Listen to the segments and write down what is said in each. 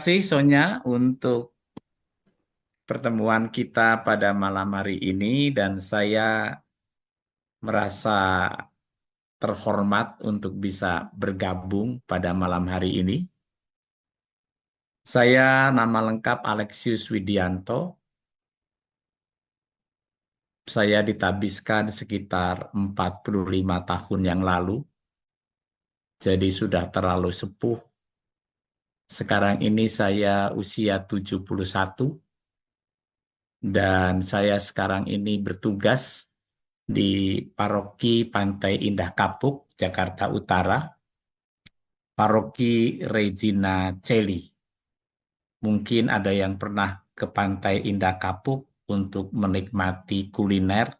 kasih Sonya untuk pertemuan kita pada malam hari ini dan saya merasa terhormat untuk bisa bergabung pada malam hari ini. Saya nama lengkap Alexius Widianto. Saya ditabiskan sekitar 45 tahun yang lalu. Jadi sudah terlalu sepuh. Sekarang ini saya usia 71 dan saya sekarang ini bertugas di Paroki Pantai Indah Kapuk, Jakarta Utara, Paroki Regina Coeli. Mungkin ada yang pernah ke Pantai Indah Kapuk untuk menikmati kuliner.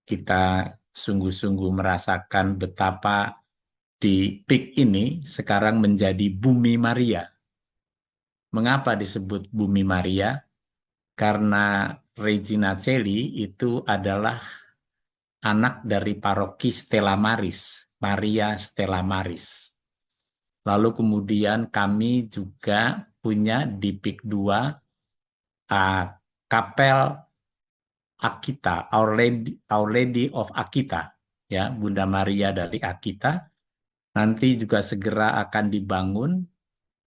Kita sungguh-sungguh merasakan betapa di PIK ini sekarang menjadi Bumi Maria. Mengapa disebut Bumi Maria? Karena Regina Coeli itu adalah anak dari paroki Stella Maris, Maria Stella Maris. Lalu kemudian kami juga punya di PIK 2 Kapel Akita, Our Lady of Akita, ya, Bunda Maria dari Akita. Nanti juga segera akan dibangun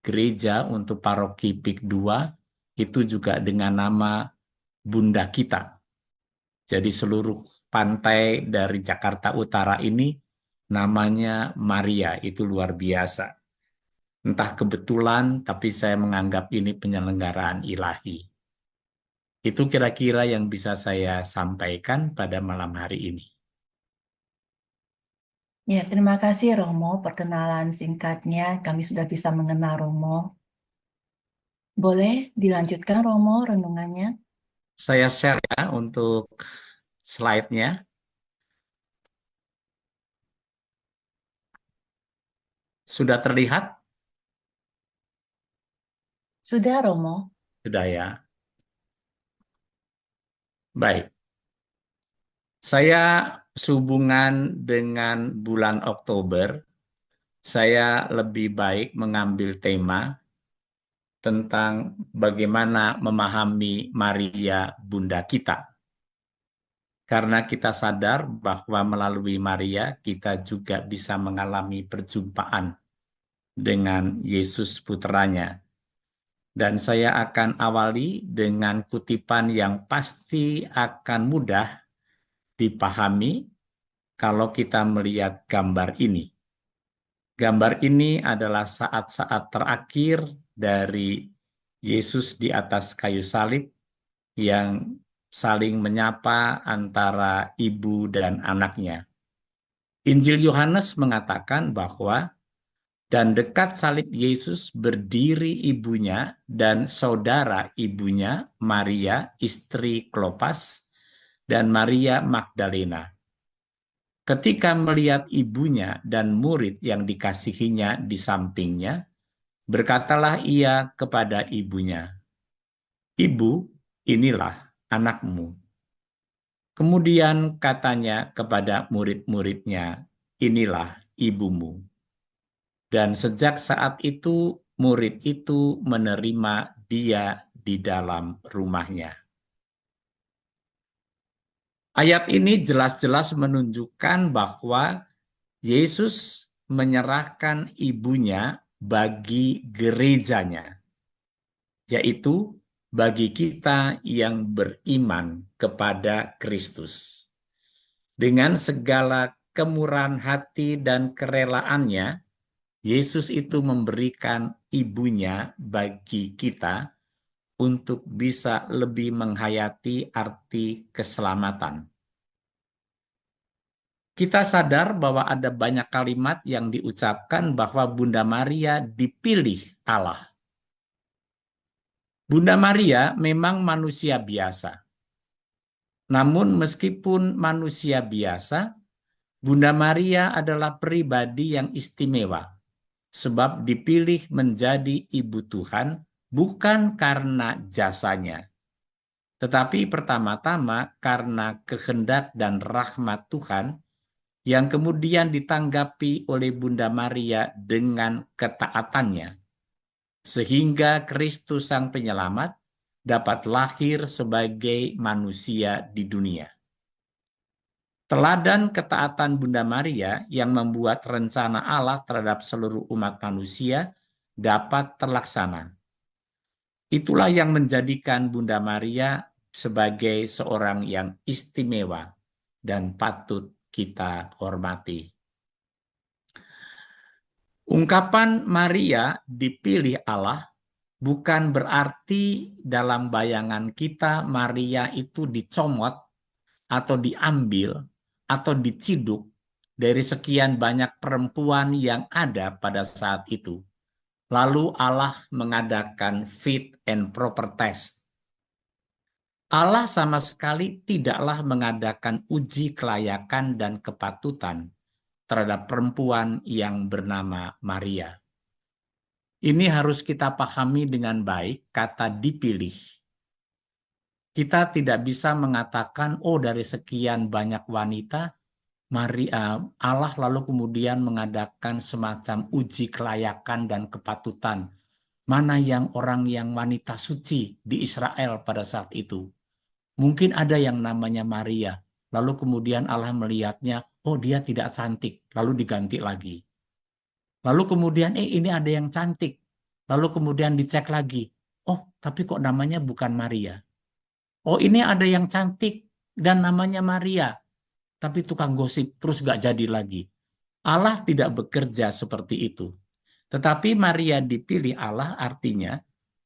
gereja untuk paroki PIK 2 itu juga dengan nama Bunda Kita. Jadi seluruh pantai dari Jakarta Utara ini namanya Maria, itu luar biasa. Entah kebetulan, tapi saya menganggap ini penyelenggaraan ilahi. Itu kira-kira yang bisa saya sampaikan pada malam hari ini. Ya, terima kasih Romo. Perkenalan singkatnya, kami sudah bisa mengenal Romo. Boleh dilanjutkan Romo renungannya? Saya share ya untuk slide-nya. Sudah terlihat? Sudah Romo. Sudah ya. Baik. Saya sehubungan dengan bulan Oktober, saya lebih baik mengambil tema tentang bagaimana memahami Maria Bunda kita. Karena kita sadar bahwa melalui Maria kita juga bisa mengalami perjumpaan dengan Yesus putranya. Dan saya akan awali dengan kutipan yang pasti akan mudah dipahami kalau kita melihat gambar ini. Gambar ini adalah saat-saat terakhir dari Yesus di atas kayu salib yang saling menyapa antara ibu dan anaknya. Injil Yohanes mengatakan bahwa dan dekat salib Yesus berdiri ibunya dan saudara ibunya Maria, istri Klopas, dan Maria Magdalena. Ketika melihat ibunya dan murid yang dikasihinya di sampingnya, berkatalah ia kepada ibunya, "Ibu, inilah anakmu." Kemudian katanya kepada murid-muridnya, "Inilah ibumu." Dan sejak saat itu, murid itu menerima dia di dalam rumahnya. Ayat ini jelas-jelas menunjukkan bahwa Yesus menyerahkan ibunya bagi gerejanya, yaitu bagi kita yang beriman kepada Kristus. Dengan segala kemurahan hati dan kerelaannya, Yesus itu memberikan ibunya bagi kita untuk bisa lebih menghayati arti keselamatan. Kita sadar bahwa ada banyak kalimat yang diucapkan bahwa Bunda Maria dipilih Allah. Bunda Maria memang manusia biasa. Namun meskipun manusia biasa, Bunda Maria adalah pribadi yang istimewa. Sebab dipilih menjadi ibu Tuhan bukan karena jasanya, tetapi pertama-tama karena kehendak dan rahmat Tuhan yang kemudian ditanggapi oleh Bunda Maria dengan ketaatannya. sehingga Kristus Sang Penyelamat dapat lahir sebagai manusia di dunia. Teladan ketaatan Bunda Maria yang membuat rencana Allah terhadap seluruh umat manusia dapat terlaksana. Itulah yang menjadikan Bunda Maria sebagai seorang yang istimewa dan patut kita hormati. Ungkapan Maria dipilih Allah bukan berarti dalam bayangan kita Maria itu dicomot atau diambil atau diciduk dari sekian banyak perempuan yang ada pada saat itu. Lalu Allah mengadakan fit and proper test. Allah sama sekali tidaklah mengadakan uji kelayakan dan kepatutan terhadap perempuan yang bernama Maria. Ini harus kita pahami dengan baik, kata dipilih. Kita tidak bisa mengatakan, oh dari sekian banyak wanita, Maria, Allah lalu kemudian mengadakan semacam uji kelayakan dan kepatutan. Mana yang orang yang wanita suci di Israel pada saat itu? Mungkin ada yang namanya Maria. Lalu kemudian Allah melihatnya, oh dia tidak cantik. Lalu diganti lagi. Lalu kemudian, ini ada yang cantik. Lalu kemudian dicek lagi. Oh, tapi kok namanya bukan Maria. Oh, ini ada yang cantik dan namanya Maria. Tapi tukang gosip terus gak jadi lagi. Allah tidak bekerja seperti itu. Tetapi Maria dipilih Allah artinya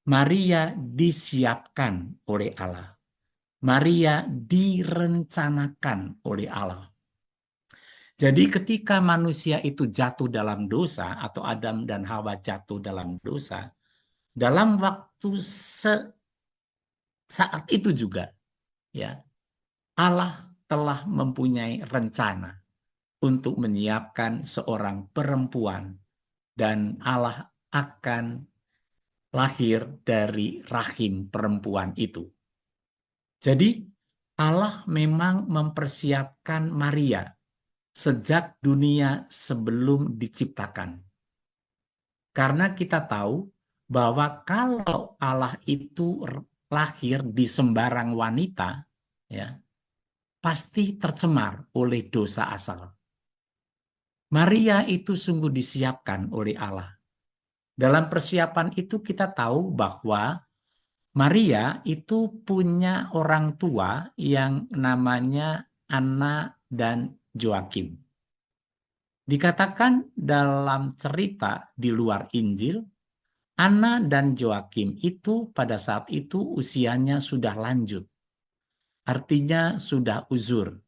Maria disiapkan oleh Allah. Maria direncanakan oleh Allah. Jadi ketika manusia itu jatuh dalam dosa atau Adam dan Hawa jatuh dalam dosa, dalam waktu saat itu juga ya Allah telah mempunyai rencana untuk menyiapkan seorang perempuan dan Allah akan lahir dari rahim perempuan itu. Jadi Allah memang mempersiapkan Maria sejak dunia sebelum diciptakan. Karena kita tahu bahwa kalau Allah itu lahir di sembarang wanita, ya, pasti tercemar oleh dosa asal. Maria itu sungguh disiapkan oleh Allah. Dalam persiapan itu kita tahu bahwa Maria itu punya orang tua yang namanya Anna dan Joakim. Dikatakan dalam cerita di luar Injil, Anna dan Joakim itu pada saat itu usianya sudah lanjut. Artinya sudah uzur.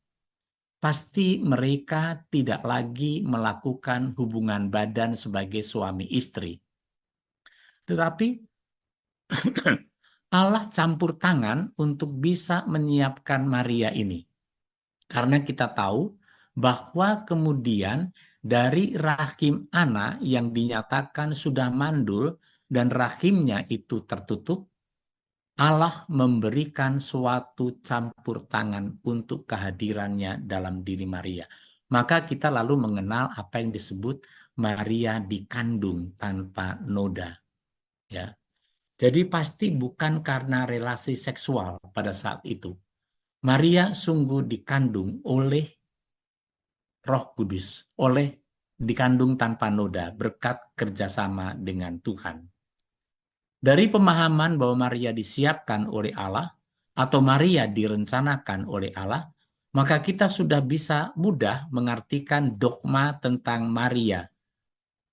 Pasti mereka tidak lagi melakukan hubungan badan sebagai suami istri. Tetapi Allah campur tangan untuk bisa menyiapkan Maria ini. Karena kita tahu bahwa kemudian dari rahim Ana yang dinyatakan sudah mandul dan rahimnya itu tertutup, Allah memberikan suatu campur tangan untuk kehadirannya dalam diri Maria. Maka kita lalu mengenal apa yang disebut Maria dikandung tanpa noda. Ya. Jadi pasti bukan karena relasi seksual pada saat itu. Maria sungguh dikandung oleh Roh Kudus, dikandung tanpa noda berkat kerjasama dengan Tuhan. Dari pemahaman bahwa Maria disiapkan oleh Allah atau Maria direncanakan oleh Allah, maka kita sudah bisa mudah mengartikan dogma tentang Maria.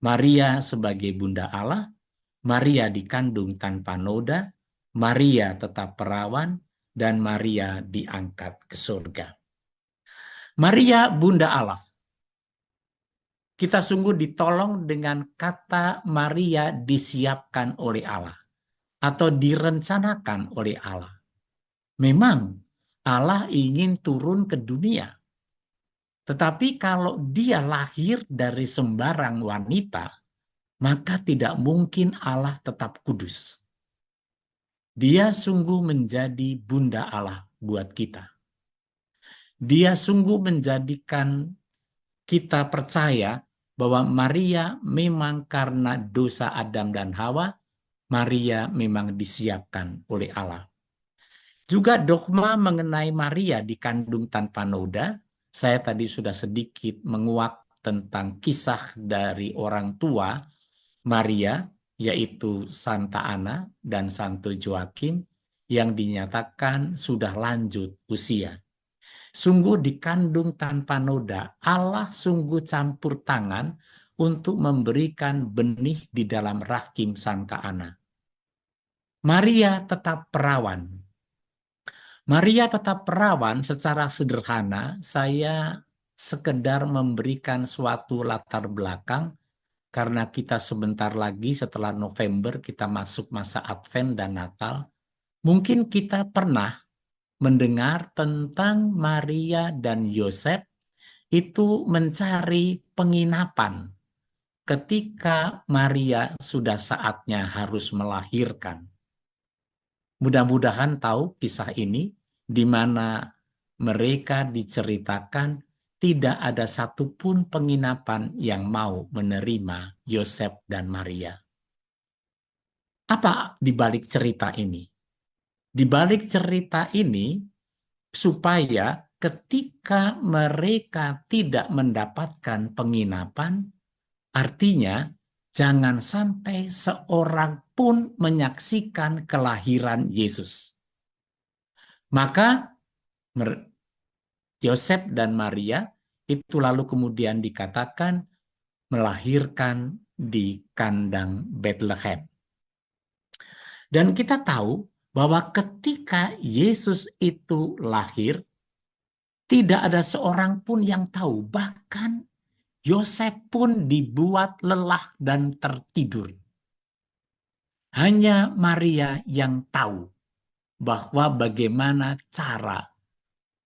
Maria sebagai Bunda Allah, Maria dikandung tanpa noda, Maria tetap perawan, dan Maria diangkat ke surga. Maria Bunda Allah. Kita sungguh ditolong dengan kata Maria disiapkan oleh Allah atau direncanakan oleh Allah. Memang Allah ingin turun ke dunia. Tetapi kalau dia lahir dari sembarang wanita, maka tidak mungkin Allah tetap kudus. Dia sungguh menjadi Bunda Allah buat kita. Dia sungguh menjadikan kita percaya bahwa Maria memang karena dosa Adam dan Hawa, Maria memang disiapkan oleh Allah. Juga dogma mengenai Maria dikandung tanpa noda, saya tadi sudah sedikit menguak tentang kisah dari orang tua Maria, yaitu Santa Ana dan Santo Joakim, yang dinyatakan sudah lanjut usia. Sungguh dikandung tanpa noda, Allah sungguh campur tangan untuk memberikan benih di dalam rahim Santa Ana. Maria tetap perawan. Maria tetap perawan secara sederhana, saya sekedar memberikan suatu latar belakang karena kita sebentar lagi setelah November kita masuk masa Advent dan Natal. Mungkin kita pernah mendengar tentang Maria dan Yosef itu mencari penginapan ketika Maria sudah saatnya harus melahirkan. Mudah-mudahan tahu kisah ini, di mana mereka diceritakan tidak ada satupun penginapan yang mau menerima Yosef dan Maria. Apa di balik cerita ini? Di balik cerita ini, supaya ketika mereka tidak mendapatkan penginapan, artinya jangan sampai seorang pun menyaksikan kelahiran Yesus. Maka Yosef dan Maria itu lalu kemudian dikatakan melahirkan di kandang Bethlehem. Dan kita tahu bahwa ketika Yesus itu lahir, tidak ada seorang pun yang tahu. Bahkan Yosef pun dibuat lelah dan tertidur. Hanya Maria yang tahu bahwa bagaimana cara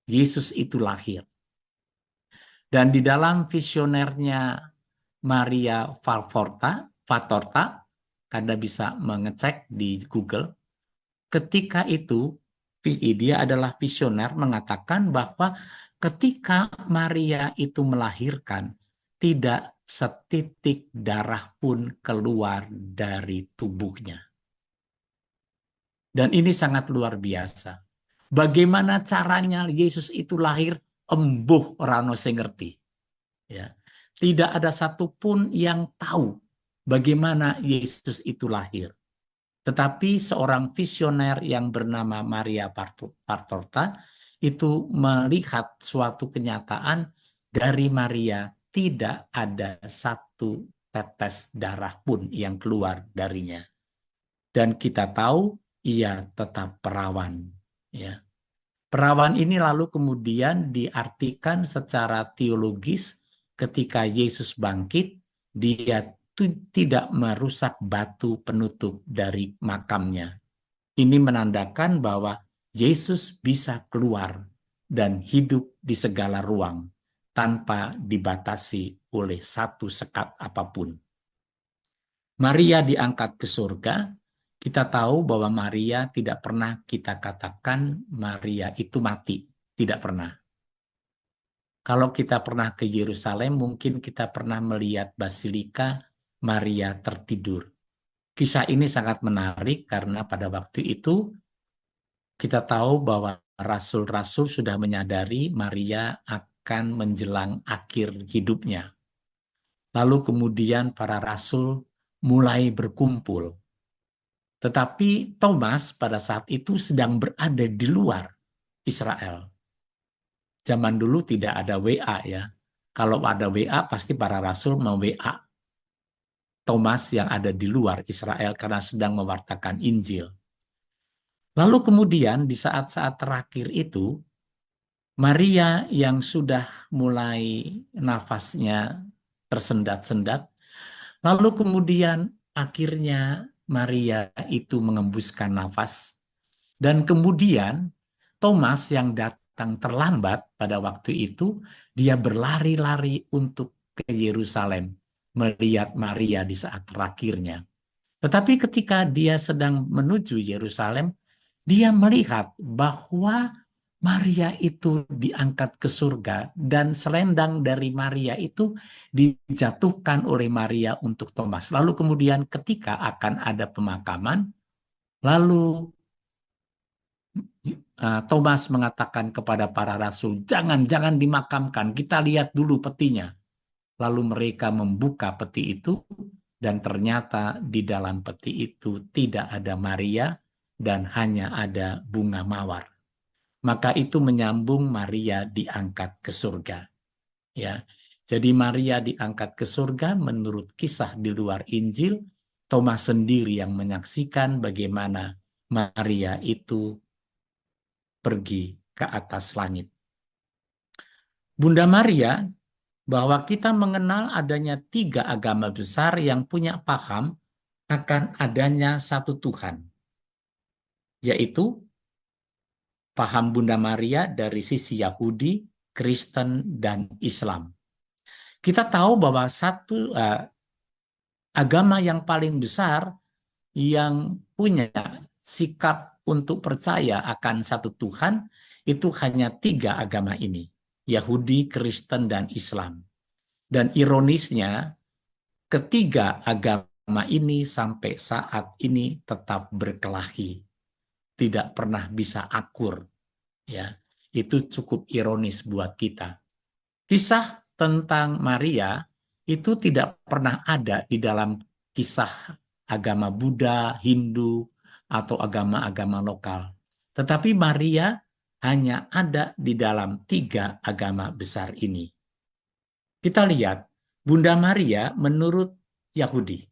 Yesus itu lahir. Dan di dalam visionernya Maria Fatorta, Anda bisa mengecek di Google, ketika itu dia adalah visioner mengatakan bahwa ketika Maria itu melahirkan, tidak setitik darah pun keluar dari tubuhnya. Dan ini sangat luar biasa. Bagaimana caranya Yesus itu lahir, embuh orang sing ngerti. Ya. Tidak ada satupun yang tahu bagaimana Yesus itu lahir. Tetapi seorang visioner yang bernama Maria Partorta itu melihat suatu kenyataan dari Maria tidak ada satu tetes darah pun yang keluar darinya. Dan kita tahu ia tetap perawan. Ya. Perawan ini lalu kemudian diartikan secara teologis ketika Yesus bangkit, dia tidak merusak batu penutup dari makamnya. Ini menandakan bahwa Yesus bisa keluar dan hidup di segala ruang tanpa dibatasi oleh satu sekat apapun. Maria diangkat ke surga. Kita tahu bahwa Maria tidak pernah kita katakan Maria itu mati. Tidak pernah. Kalau kita pernah ke Yerusalem, mungkin kita pernah melihat Basilika Maria tertidur. Kisah ini sangat menarik karena pada waktu itu kita tahu bahwa rasul-rasul sudah menyadari Maria akan menjelang akhir hidupnya. Lalu kemudian para rasul mulai berkumpul. Tetapi Thomas pada saat itu sedang berada di luar Israel. Zaman dulu tidak ada WA ya. Kalau ada WA pasti para rasul mau-WA Thomas yang ada di luar Israel karena sedang mewartakan Injil. Lalu kemudian di saat-saat terakhir itu, Maria yang sudah mulai nafasnya tersendat-sendat, lalu kemudian akhirnya Maria itu mengembuskan nafas. Dan kemudian Thomas yang datang terlambat pada waktu itu, dia berlari-lari untuk ke Yerusalem, melihat Maria di saat terakhirnya. Tetapi ketika dia sedang menuju Yerusalem, dia melihat bahwa Maria itu diangkat ke surga dan selendang dari Maria itu dijatuhkan oleh Maria untuk Thomas. Lalu kemudian ketika akan ada pemakaman, lalu Thomas mengatakan kepada para rasul, jangan dimakamkan, kita lihat dulu petinya. Lalu mereka membuka peti itu dan ternyata di dalam peti itu tidak ada Maria dan hanya ada bunga mawar. Maka itu menyambung Maria diangkat ke surga. Ya, jadi Maria diangkat ke surga menurut kisah di luar Injil. Thomas sendiri yang menyaksikan bagaimana Maria itu pergi ke atas langit. Bunda Maria, bahwa kita mengenal adanya 3 agama besar yang punya paham akan adanya satu Tuhan, yaitu paham Bunda Maria dari sisi Yahudi, Kristen, dan Islam. Kita tahu bahwa satu agama yang paling besar yang punya sikap untuk percaya akan satu Tuhan itu hanya 3 agama ini, Yahudi, Kristen, dan Islam. Dan ironisnya, ketiga agama ini sampai saat ini tetap berkelahi, tidak pernah bisa akur. Ya, itu cukup ironis buat kita. Kisah tentang Maria itu tidak pernah ada di dalam kisah agama Buddha, Hindu, atau agama-agama lokal. Tetapi Maria hanya ada di dalam 3 agama besar ini. Kita lihat, Bunda Maria menurut Yahudi.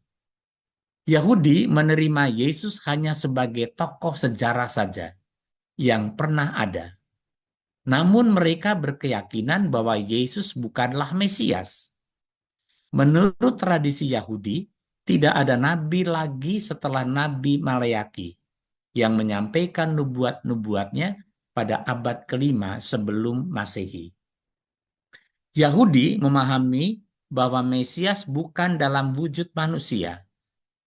Yahudi menerima Yesus hanya sebagai tokoh sejarah saja yang pernah ada. Namun mereka berkeyakinan bahwa Yesus bukanlah Mesias. Menurut tradisi Yahudi, tidak ada nabi lagi setelah Nabi Maleaki yang menyampaikan nubuat-nubuatnya pada abad ke-5 sebelum Masehi. Yahudi memahami bahwa Mesias bukan dalam wujud manusia,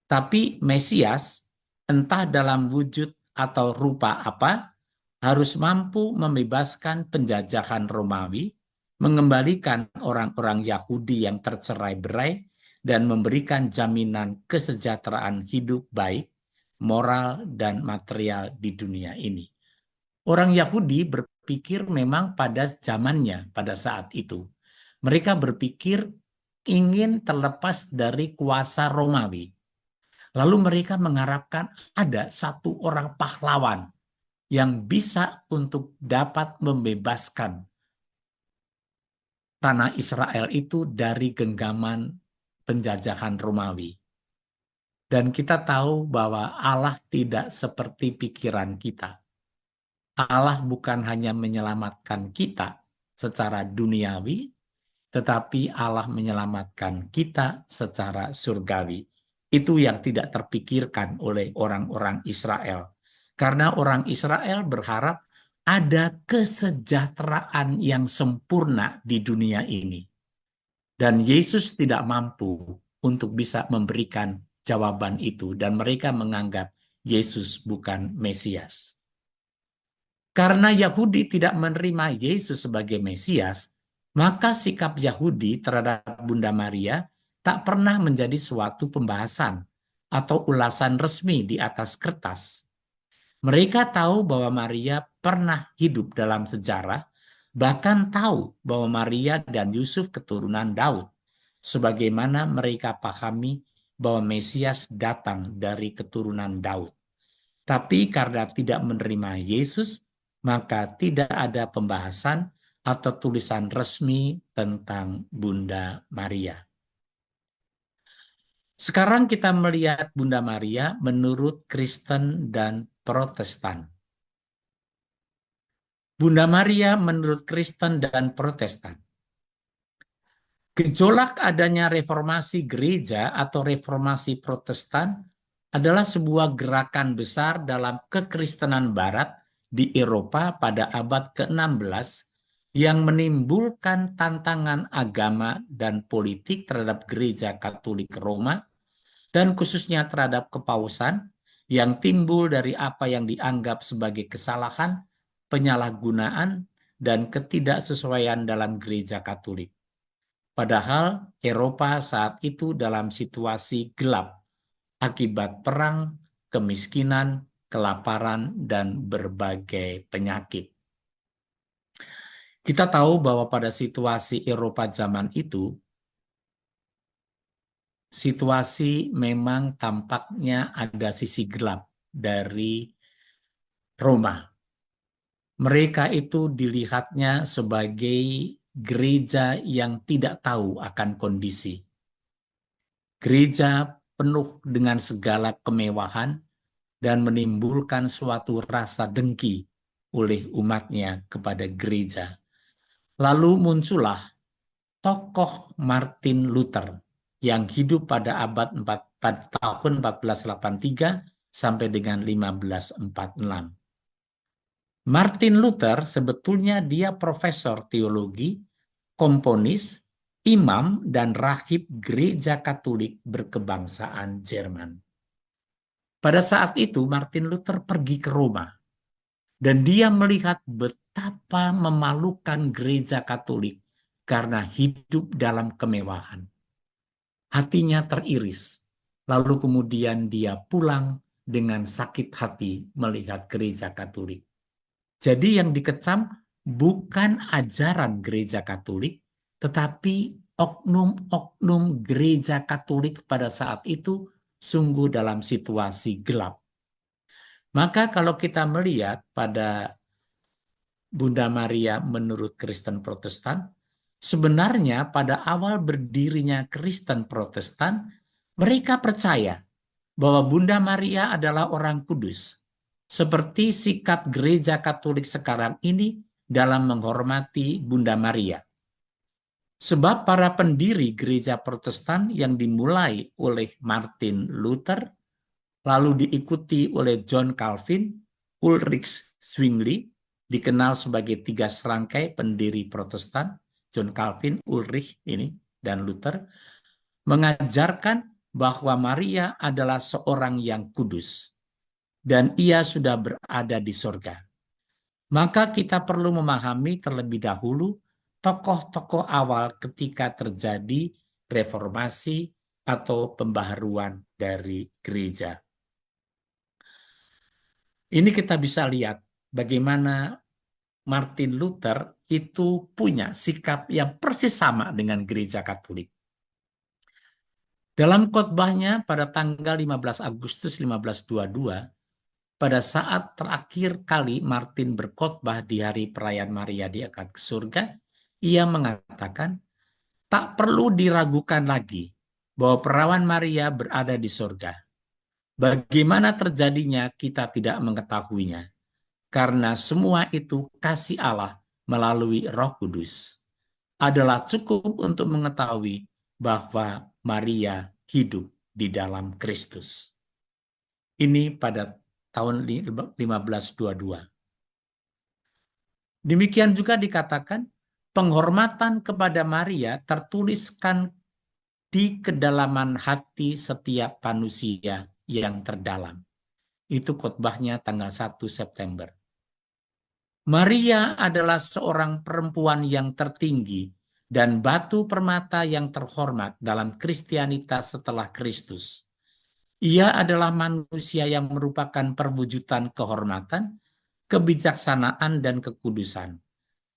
tapi Mesias entah dalam wujud atau rupa apa, harus mampu membebaskan penjajahan Romawi, mengembalikan orang-orang Yahudi yang tercerai-berai, dan memberikan jaminan kesejahteraan hidup baik, moral, dan material di dunia ini. Orang Yahudi berpikir memang pada zamannya, pada saat itu. Mereka berpikir ingin terlepas dari kuasa Romawi. Lalu mereka mengharapkan ada satu orang pahlawan yang bisa untuk dapat membebaskan tanah Israel itu dari genggaman penjajahan Romawi. Dan kita tahu bahwa Allah tidak seperti pikiran kita. Allah bukan hanya menyelamatkan kita secara duniawi, tetapi Allah menyelamatkan kita secara surgawi. Itu yang tidak terpikirkan oleh orang-orang Israel. Karena orang Israel berharap ada kesejahteraan yang sempurna di dunia ini. Dan Yesus tidak mampu untuk bisa memberikan jawaban itu. Dan mereka menganggap Yesus bukan Mesias. Karena Yahudi tidak menerima Yesus sebagai Mesias, maka sikap Yahudi terhadap Bunda Maria tak pernah menjadi suatu pembahasan atau ulasan resmi di atas kertas. Mereka tahu bahwa Maria pernah hidup dalam sejarah, bahkan tahu bahwa Maria dan Yusuf keturunan Daud, sebagaimana mereka pahami bahwa Mesias datang dari keturunan Daud. Tapi karena tidak menerima Yesus, maka tidak ada pembahasan atau tulisan resmi tentang Bunda Maria. Sekarang kita melihat Bunda Maria menurut Kristen dan Protestan. Bunda Maria menurut Kristen dan Protestan. Gejolak adanya reformasi gereja atau reformasi Protestan adalah sebuah gerakan besar dalam kekristenan barat di Eropa pada abad ke-16 yang menimbulkan tantangan agama dan politik terhadap gereja Katolik Roma dan khususnya terhadap kepausan yang timbul dari apa yang dianggap sebagai kesalahan penyalahgunaan, dan ketidaksesuaian dalam gereja Katolik. Padahal Eropa saat itu dalam situasi gelap akibat perang, kemiskinan, kelaparan, dan berbagai penyakit. Kita tahu bahwa pada situasi Eropa zaman itu, situasi memang tampaknya ada sisi gelap dari Roma. Mereka itu dilihatnya sebagai gereja yang tidak tahu akan kondisi. Gereja penuh dengan segala kemewahan dan menimbulkan suatu rasa dengki oleh umatnya kepada gereja. Lalu muncullah tokoh Martin Luther yang hidup pada pada tahun 1483 sampai dengan 1546. Martin Luther sebetulnya dia profesor teologi, komponis, imam, dan rahib gereja Katolik berkebangsaan Jerman. Pada saat itu Martin Luther pergi ke Roma dan dia melihat betapa memalukan gereja Katolik karena hidup dalam kemewahan. Hatinya teriris, lalu kemudian dia pulang dengan sakit hati melihat gereja Katolik. Jadi yang dikecam bukan ajaran gereja Katolik, tetapi oknum-oknum gereja Katolik pada saat itu sungguh dalam situasi gelap. Maka kalau kita melihat pada Bunda Maria menurut Kristen Protestan, sebenarnya pada awal berdirinya Kristen Protestan, mereka percaya bahwa Bunda Maria adalah orang kudus, seperti sikap gereja Katolik sekarang ini dalam menghormati Bunda Maria. Sebab para pendiri gereja Protestan yang dimulai oleh Martin Luther, lalu diikuti oleh John Calvin, Ulrich Zwingli, dikenal sebagai tiga serangkai pendiri Protestan, John Calvin, Ulrich ini, dan Luther, mengajarkan bahwa Maria adalah seorang yang kudus dan ia sudah berada di sorga. Maka kita perlu memahami terlebih dahulu tokoh-tokoh awal ketika terjadi reformasi atau pembaharuan dari gereja. Ini kita bisa lihat bagaimana Martin Luther itu punya sikap yang persis sama dengan gereja Katolik. Dalam khotbahnya pada tanggal 15 Agustus 1522, pada saat terakhir kali Martin berkhotbah di hari perayaan Maria diangkat ke surga, ia mengatakan, tak perlu diragukan lagi bahwa perawan Maria berada di surga. Bagaimana terjadinya kita tidak mengetahuinya, karena semua itu kasih Allah melalui Roh Kudus. Adalah cukup untuk mengetahui bahwa Maria hidup di dalam Kristus. Ini pada tahun 1522. Demikian juga dikatakan penghormatan kepada Maria tertuliskan di kedalaman hati setiap manusia yang terdalam. Itu khotbahnya tanggal 1 September. Maria adalah seorang perempuan yang tertinggi dan batu permata yang terhormat dalam Kristianitas setelah Kristus. Ia adalah manusia yang merupakan perwujudan kehormatan, kebijaksanaan, dan kekudusan.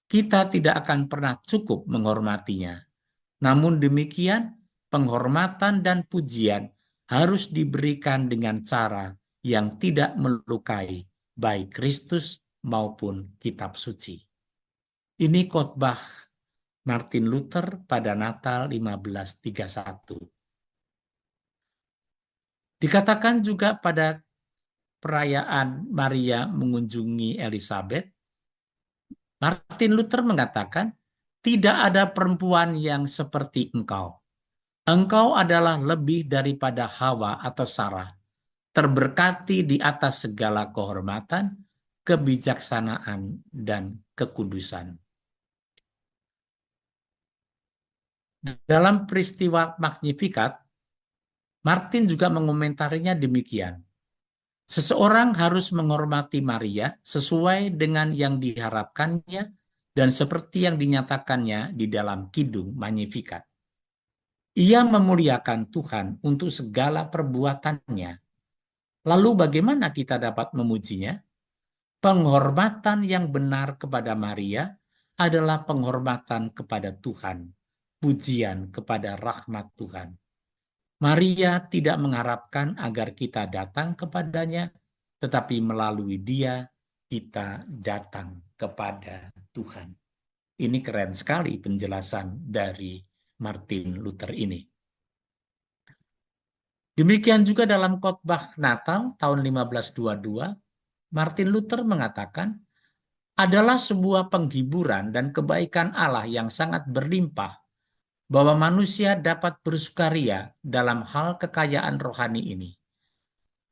Kita tidak akan pernah cukup menghormatinya. Namun demikian, penghormatan dan pujian harus diberikan dengan cara yang tidak melukai baik Kristus maupun kitab suci. Ini khotbah Martin Luther pada Natal 1531. Dikatakan juga pada perayaan Maria mengunjungi Elizabeth, Martin Luther mengatakan, tidak ada perempuan yang seperti engkau. Engkau adalah lebih daripada Hawa atau Sarah, terberkati di atas segala kehormatan, kebijaksanaan, dan kekudusan. Dalam peristiwa Magnificat, Martin juga mengomentarinya demikian. Seseorang harus menghormati Maria sesuai dengan yang diharapkannya dan seperti yang dinyatakannya di dalam Kidung Magnificat. Ia memuliakan Tuhan untuk segala perbuatannya. Lalu bagaimana kita dapat memujinya? Penghormatan yang benar kepada Maria adalah penghormatan kepada Tuhan, pujian kepada rahmat Tuhan. Maria tidak mengharapkan agar kita datang kepadanya, tetapi melalui dia kita datang kepada Tuhan. Ini keren sekali penjelasan dari Martin Luther ini. Demikian juga dalam khotbah Natal tahun 1522, Martin Luther mengatakan, adalah sebuah penghiburan dan kebaikan Allah yang sangat berlimpah bahwa manusia dapat bersukaria dalam hal kekayaan rohani ini.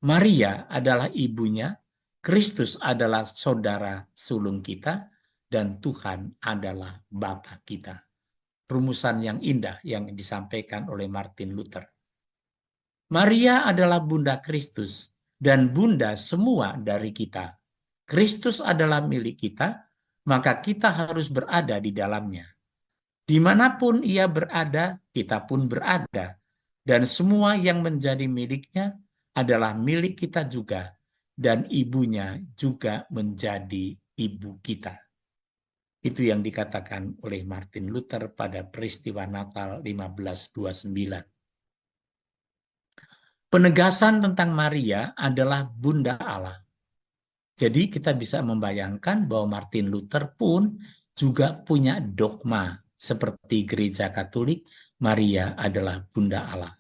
Maria adalah ibunya, Kristus adalah saudara sulung kita, dan Tuhan adalah Bapa kita. Rumusan yang indah yang disampaikan oleh Martin Luther. Maria adalah Bunda Kristus dan Bunda semua dari kita. Kristus adalah milik kita, maka kita harus berada di dalamnya. Dimanapun ia berada, kita pun berada. Dan semua yang menjadi miliknya adalah milik kita juga. Dan ibunya juga menjadi ibu kita. Itu yang dikatakan oleh Martin Luther pada peristiwa Natal 1529. Penegasan tentang Maria adalah Bunda Allah. Jadi kita bisa membayangkan bahwa Martin Luther pun juga punya dogma seperti Gereja Katolik, Maria adalah Bunda Allah.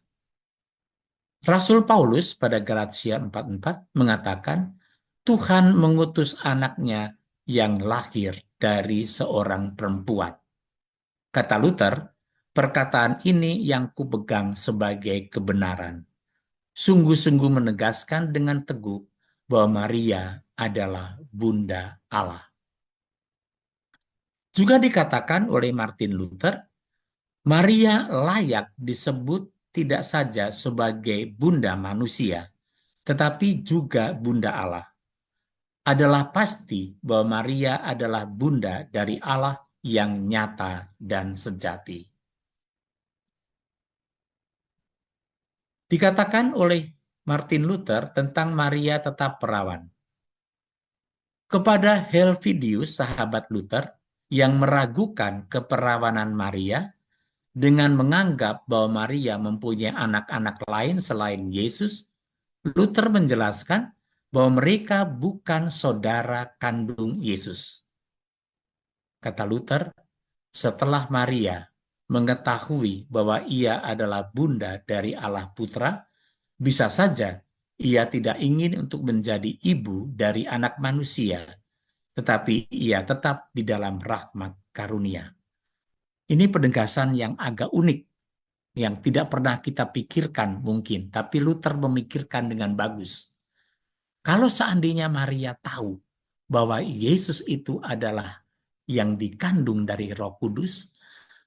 Rasul Paulus pada Galatia 4:4 mengatakan, Tuhan mengutus anaknya yang lahir dari seorang perempuan. Kata Luther, perkataan ini yang kupegang sebagai kebenaran. Sungguh-sungguh menegaskan dengan teguh bahwa Maria adalah Bunda Allah. Juga dikatakan oleh Martin Luther, Maria layak disebut tidak saja sebagai Bunda manusia, tetapi juga Bunda Allah. Adalah pasti bahwa Maria adalah Bunda dari Allah yang nyata dan sejati. Dikatakan oleh Martin Luther tentang Maria tetap perawan. Kepada Helvidius, sahabat Luther, yang meragukan keperawanan Maria dengan menganggap bahwa Maria mempunyai anak-anak lain selain Yesus, Luther menjelaskan bahwa mereka bukan saudara kandung Yesus. Kata Luther, setelah Maria mengetahui bahwa ia adalah bunda dari Allah Putra, bisa saja ia tidak ingin untuk menjadi ibu dari anak manusia, tetapi ia tetap di dalam rahmat karunia. Ini penegasan yang agak unik, yang tidak pernah kita pikirkan mungkin, tapi Luther memikirkan dengan bagus. Kalau seandainya Maria tahu bahwa Yesus itu adalah yang dikandung dari Roh Kudus,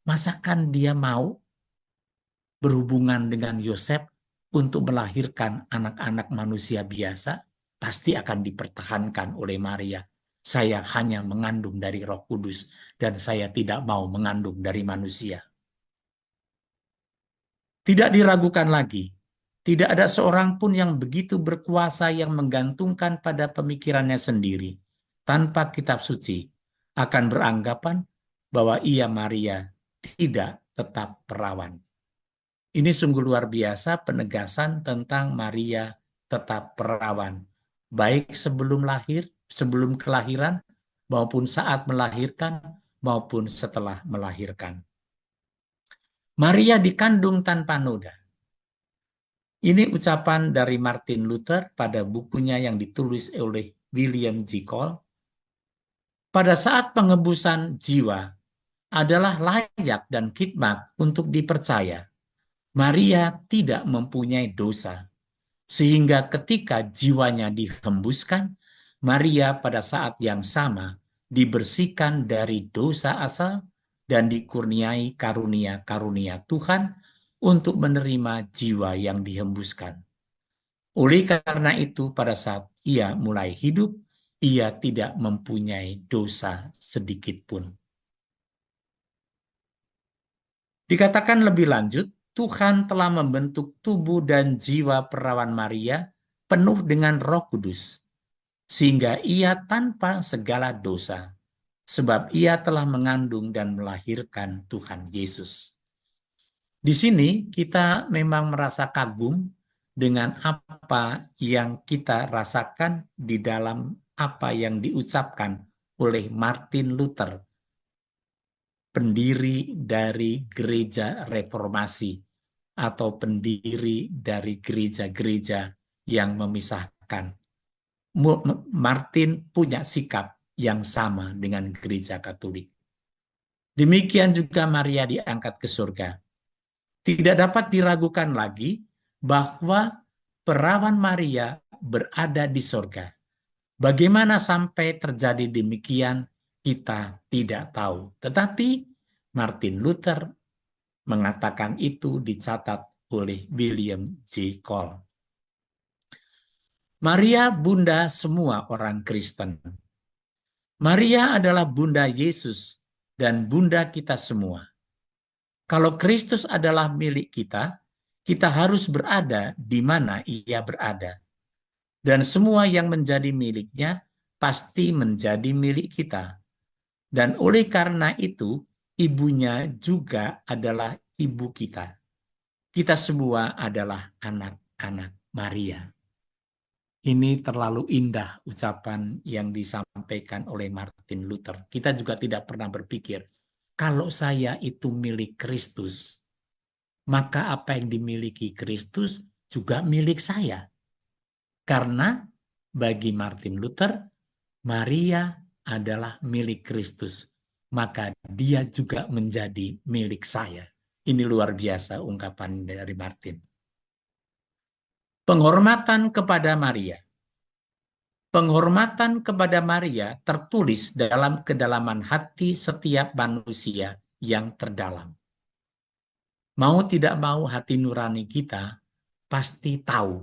masakan dia mau berhubungan dengan Yosef untuk melahirkan anak-anak manusia biasa? Pasti akan dipertahankan oleh Maria. Saya hanya mengandung dari Roh Kudus dan saya tidak mau mengandung dari manusia. Tidak diragukan lagi, tidak ada seorang pun yang begitu berkuasa yang menggantungkan pada pemikirannya sendiri tanpa kitab suci akan beranggapan bahwa ia Maria tidak tetap perawan. Ini sungguh luar biasa penegasan tentang Maria tetap perawan, baik sebelum lahir, sebelum kelahiran, maupun saat melahirkan, maupun setelah melahirkan. Maria dikandung tanpa noda. Ini ucapan dari Martin Luther pada bukunya yang ditulis oleh William G. Cole. Pada saat pengebusan jiwa adalah layak dan khidmat untuk dipercaya. Maria tidak mempunyai dosa, sehingga ketika jiwanya dihembuskan, Maria pada saat yang sama dibersihkan dari dosa asal dan dikurniai karunia-karunia Tuhan untuk menerima jiwa yang dihembuskan. Oleh karena itu, pada saat ia mulai hidup, ia tidak mempunyai dosa sedikit pun. Dikatakan lebih lanjut, Tuhan telah membentuk tubuh dan jiwa perawan Maria penuh dengan Roh Kudus, sehingga ia tanpa segala dosa, sebab ia telah mengandung dan melahirkan Tuhan Yesus. Di sini kita memang merasa kagum dengan apa yang kita rasakan di dalam apa yang diucapkan oleh Martin Luther, pendiri dari gereja reformasi atau pendiri dari gereja-gereja yang memisahkan. Martin punya sikap yang sama dengan gereja Katolik. Demikian juga Maria diangkat ke surga. Tidak dapat diragukan lagi bahwa perawan Maria berada di surga. Bagaimana sampai terjadi demikian, kita tidak tahu. Tetapi Martin Luther mengatakan itu dicatat oleh William J. Cole. Maria bunda semua orang Kristen. Maria adalah bunda Yesus dan bunda kita semua. Kalau Kristus adalah milik kita, kita harus berada di mana ia berada. Dan semua yang menjadi miliknya pasti menjadi milik kita. Dan oleh karena itu, ibunya juga adalah ibu kita. Kita semua adalah anak-anak Maria. Ini terlalu indah ucapan yang disampaikan oleh Martin Luther. Kita juga tidak pernah berpikir, kalau saya itu milik Kristus, maka apa yang dimiliki Kristus juga milik saya. Karena bagi Martin Luther, Maria adalah milik Kristus, maka dia juga menjadi milik saya. Ini luar biasa ungkapan dari Martin. Penghormatan kepada Maria. Penghormatan kepada Maria tertulis dalam kedalaman hati setiap manusia yang terdalam. Mau tidak mau hati nurani kita pasti tahu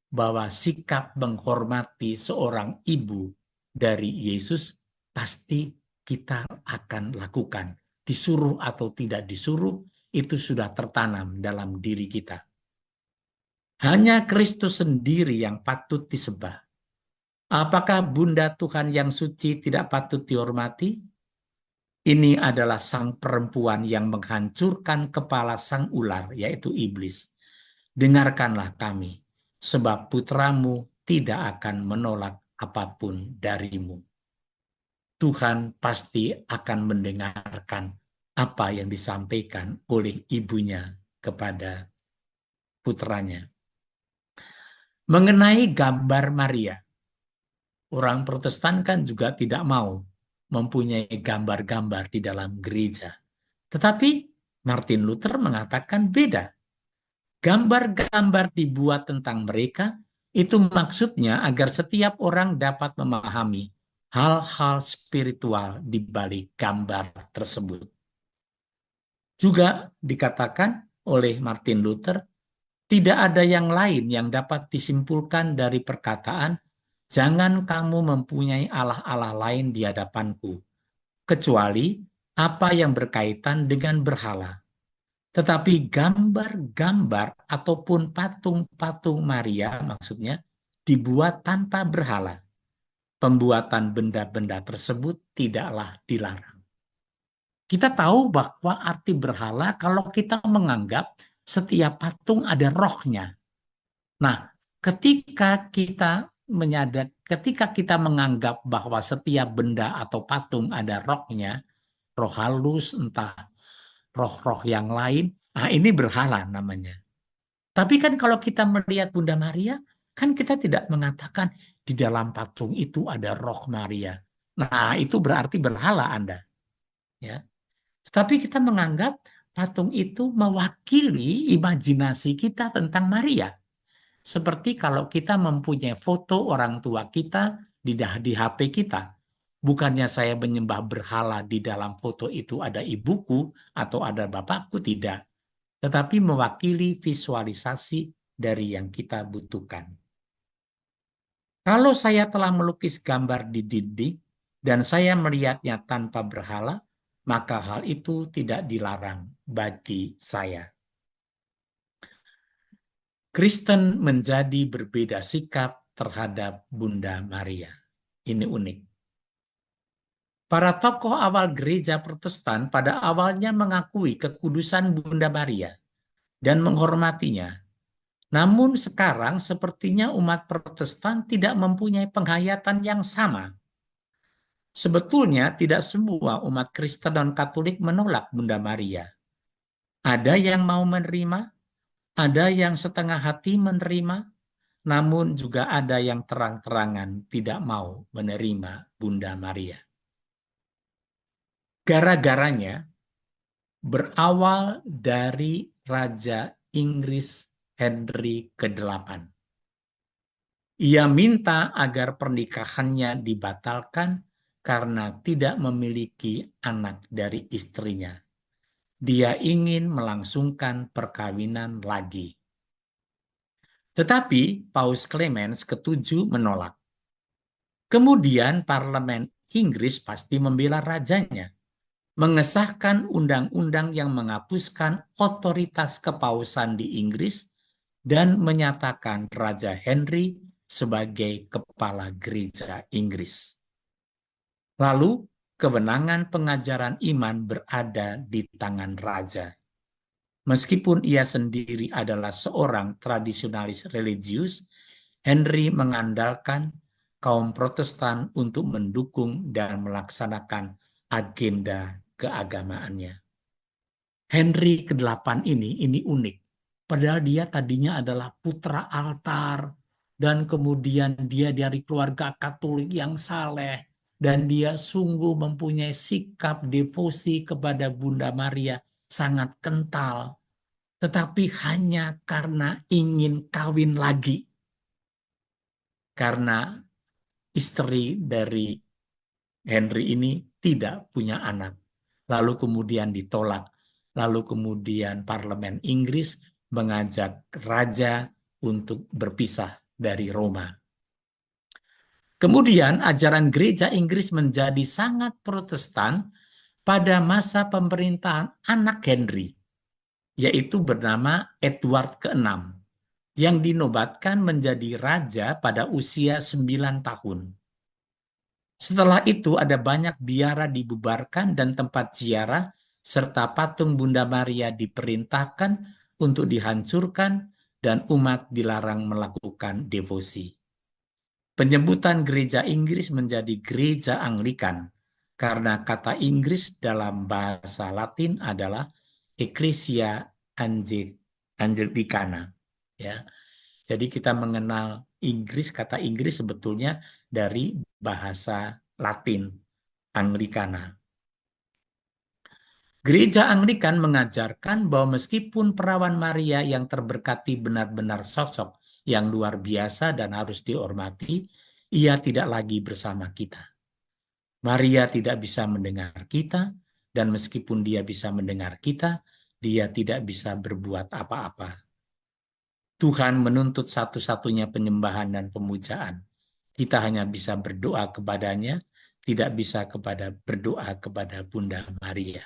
bahwa sikap menghormati seorang ibu dari Yesus pasti kita akan lakukan. Disuruh atau tidak disuruh, itu sudah tertanam dalam diri kita. Hanya Kristus sendiri yang patut disembah. Apakah Bunda Tuhan yang suci tidak patut dihormati? Ini adalah sang perempuan yang menghancurkan kepala sang ular, yaitu iblis. Dengarkanlah kami, sebab putramu tidak akan menolak apapun darimu. Tuhan pasti akan mendengarkan apa yang disampaikan oleh ibunya kepada putranya. Mengenai gambar Maria, orang Protestan kan juga tidak mau mempunyai gambar-gambar di dalam gereja. Tetapi Martin Luther mengatakan beda. Gambar-gambar dibuat tentang mereka, itu maksudnya agar setiap orang dapat memahami hal-hal spiritual di balik gambar tersebut. Juga dikatakan oleh Martin Luther, tidak ada yang lain yang dapat disimpulkan dari perkataan, jangan kamu mempunyai allah-allah lain di hadapanku, kecuali apa yang berkaitan dengan berhala. Tetapi gambar-gambar ataupun patung-patung Maria maksudnya dibuat tanpa berhala. Pembuatan benda-benda tersebut tidaklah dilarang. Kita tahu bahwa arti berhala kalau kita menganggap setiap patung ada rohnya. Nah, ketika kita menganggap bahwa setiap benda atau patung ada rohnya, roh halus, entah roh-roh yang lain, ini berhala namanya. Tapi kan kalau kita melihat Bunda Maria, kan kita tidak mengatakan di dalam patung itu ada roh Maria. Nah, itu berarti berhala Anda. Ya. Tapi kita menganggap patung itu mewakili imajinasi kita tentang Maria. Seperti kalau kita mempunyai foto orang tua kita di HP kita. Bukannya saya menyembah berhala di dalam foto itu ada ibuku atau ada bapakku, tidak. Tetapi mewakili visualisasi dari yang kita butuhkan. Kalau saya telah melukis gambar di dinding dan saya melihatnya tanpa berhala, maka hal itu tidak dilarang bagi saya. Kristen menjadi berbeda sikap terhadap Bunda Maria. Ini unik. Para tokoh awal gereja Protestan pada awalnya mengakui kekudusan Bunda Maria dan menghormatinya. Namun sekarang sepertinya umat Protestan tidak mempunyai penghayatan yang sama. Sebetulnya tidak semua umat Kristen dan Katolik menolak Bunda Maria. Ada yang mau menerima, ada yang setengah hati menerima, namun juga ada yang terang-terangan tidak mau menerima Bunda Maria. Gara-garanya berawal dari Raja Inggris Henry ke-8. Ia minta agar pernikahannya dibatalkan karena tidak memiliki anak dari istrinya. Dia ingin melangsungkan perkawinan lagi. Tetapi Paus Clemens ke-7 menolak. Kemudian parlemen Inggris pasti membela rajanya, mengesahkan undang-undang yang menghapuskan otoritas kepausan di Inggris dan menyatakan Raja Henry sebagai kepala gereja Inggris. Lalu, kewenangan pengajaran iman berada di tangan raja. Meskipun ia sendiri adalah seorang tradisionalis religius, Henry mengandalkan kaum Protestan untuk mendukung dan melaksanakan agenda keagamaannya. Henry ke-8 ini unik. Padahal dia tadinya adalah putra altar dan kemudian dia dari keluarga Katolik yang saleh dan dia sungguh mempunyai sikap devosi kepada Bunda Maria sangat kental. Tetapi hanya karena ingin kawin lagi. Karena istri dari Henry ini tidak punya anak. Lalu kemudian ditolak. Lalu kemudian parlemen Inggris mengajak raja untuk berpisah dari Roma. Kemudian ajaran gereja Inggris menjadi sangat Protestan pada masa pemerintahan anak Henry, yaitu bernama Edward ke-6, yang dinobatkan menjadi raja pada usia 9 tahun. Setelah itu ada banyak biara dibubarkan dan tempat ziarah serta patung Bunda Maria diperintahkan untuk dihancurkan dan umat dilarang melakukan devosi. Penyebutan gereja Inggris menjadi gereja Anglikan karena kata Inggris dalam bahasa Latin adalah Ecclesia Anglicana. Ya. Jadi kita mengenal Inggris, kata Inggris sebetulnya dari bahasa Latin, Anglicana. Gereja Anglikan mengajarkan bahwa meskipun perawan Maria yang terberkati benar-benar sosok yang luar biasa dan harus dihormati, ia tidak lagi bersama kita. Maria tidak bisa mendengar kita, dan meskipun dia bisa mendengar kita, dia tidak bisa berbuat apa-apa. Tuhan menuntut satu-satunya penyembahan dan pemujaan. Kita hanya bisa berdoa kepadanya, tidak bisa berdoa kepada Bunda Maria.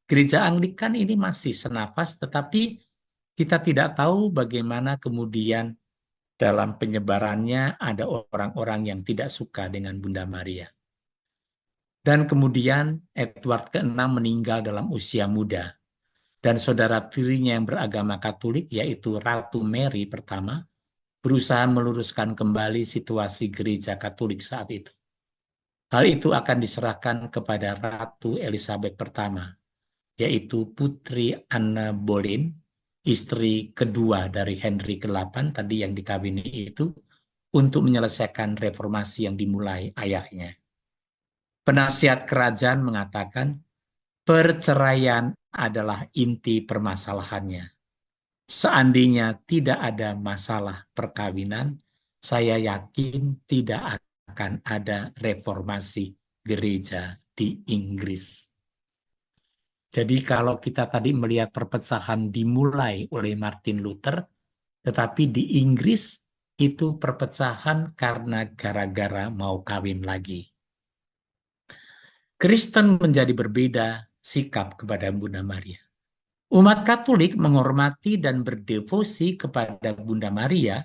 Gereja Anglikan ini masih senafas, tetapi kita tidak tahu bagaimana kemudian dalam penyebarannya ada orang-orang yang tidak suka dengan Bunda Maria. Dan kemudian Edward ke-6 meninggal dalam usia muda. Dan saudara tirinya yang beragama Katolik, yaitu Ratu Mary pertama, berusaha meluruskan kembali situasi gereja Katolik saat itu. Hal itu akan diserahkan kepada Ratu Elizabeth pertama, yaitu Putri Anne Boleyn, istri kedua dari Henry ke-8 tadi yang dikawini itu, untuk menyelesaikan reformasi yang dimulai ayahnya. Penasihat kerajaan mengatakan, perceraian adalah inti permasalahannya. Seandainya tidak ada masalah perkawinan, saya yakin tidak akan ada reformasi gereja di Inggris. Jadi kalau kita tadi melihat perpecahan dimulai oleh Martin Luther, tetapi di Inggris itu perpecahan karena gara-gara mau kawin lagi. Kristen menjadi berbeda sikap kepada Bunda Maria. Umat Katolik menghormati dan berdevosi kepada Bunda Maria,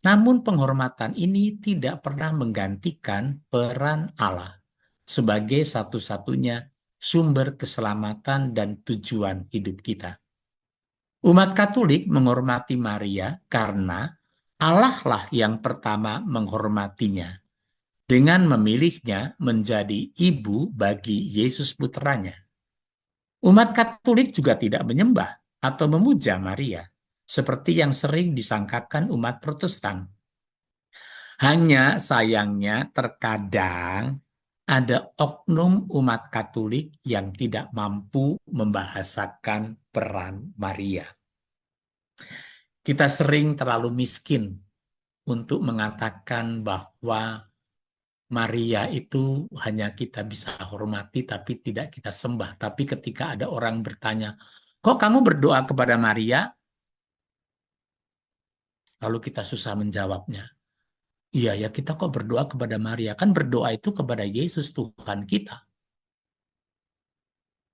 namun penghormatan ini tidak pernah menggantikan peran Allah sebagai satu-satunya sumber keselamatan dan tujuan hidup kita. Umat Katolik menghormati Maria karena Allah lah yang pertama menghormatinya dengan memilihnya menjadi ibu bagi Yesus putranya. Umat Katolik juga tidak menyembah atau memuja Maria, seperti yang sering disangkakan umat Protestan. Hanya sayangnya terkadang ada oknum umat Katolik yang tidak mampu membahasakan peran Maria. Kita sering terlalu miskin untuk mengatakan bahwa Maria itu hanya kita bisa hormati tapi tidak kita sembah. Tapi ketika ada orang bertanya, kok kamu berdoa kepada Maria? Lalu kita susah menjawabnya. Iya ya, kita kok berdoa kepada Maria? Kan berdoa itu kepada Yesus Tuhan kita.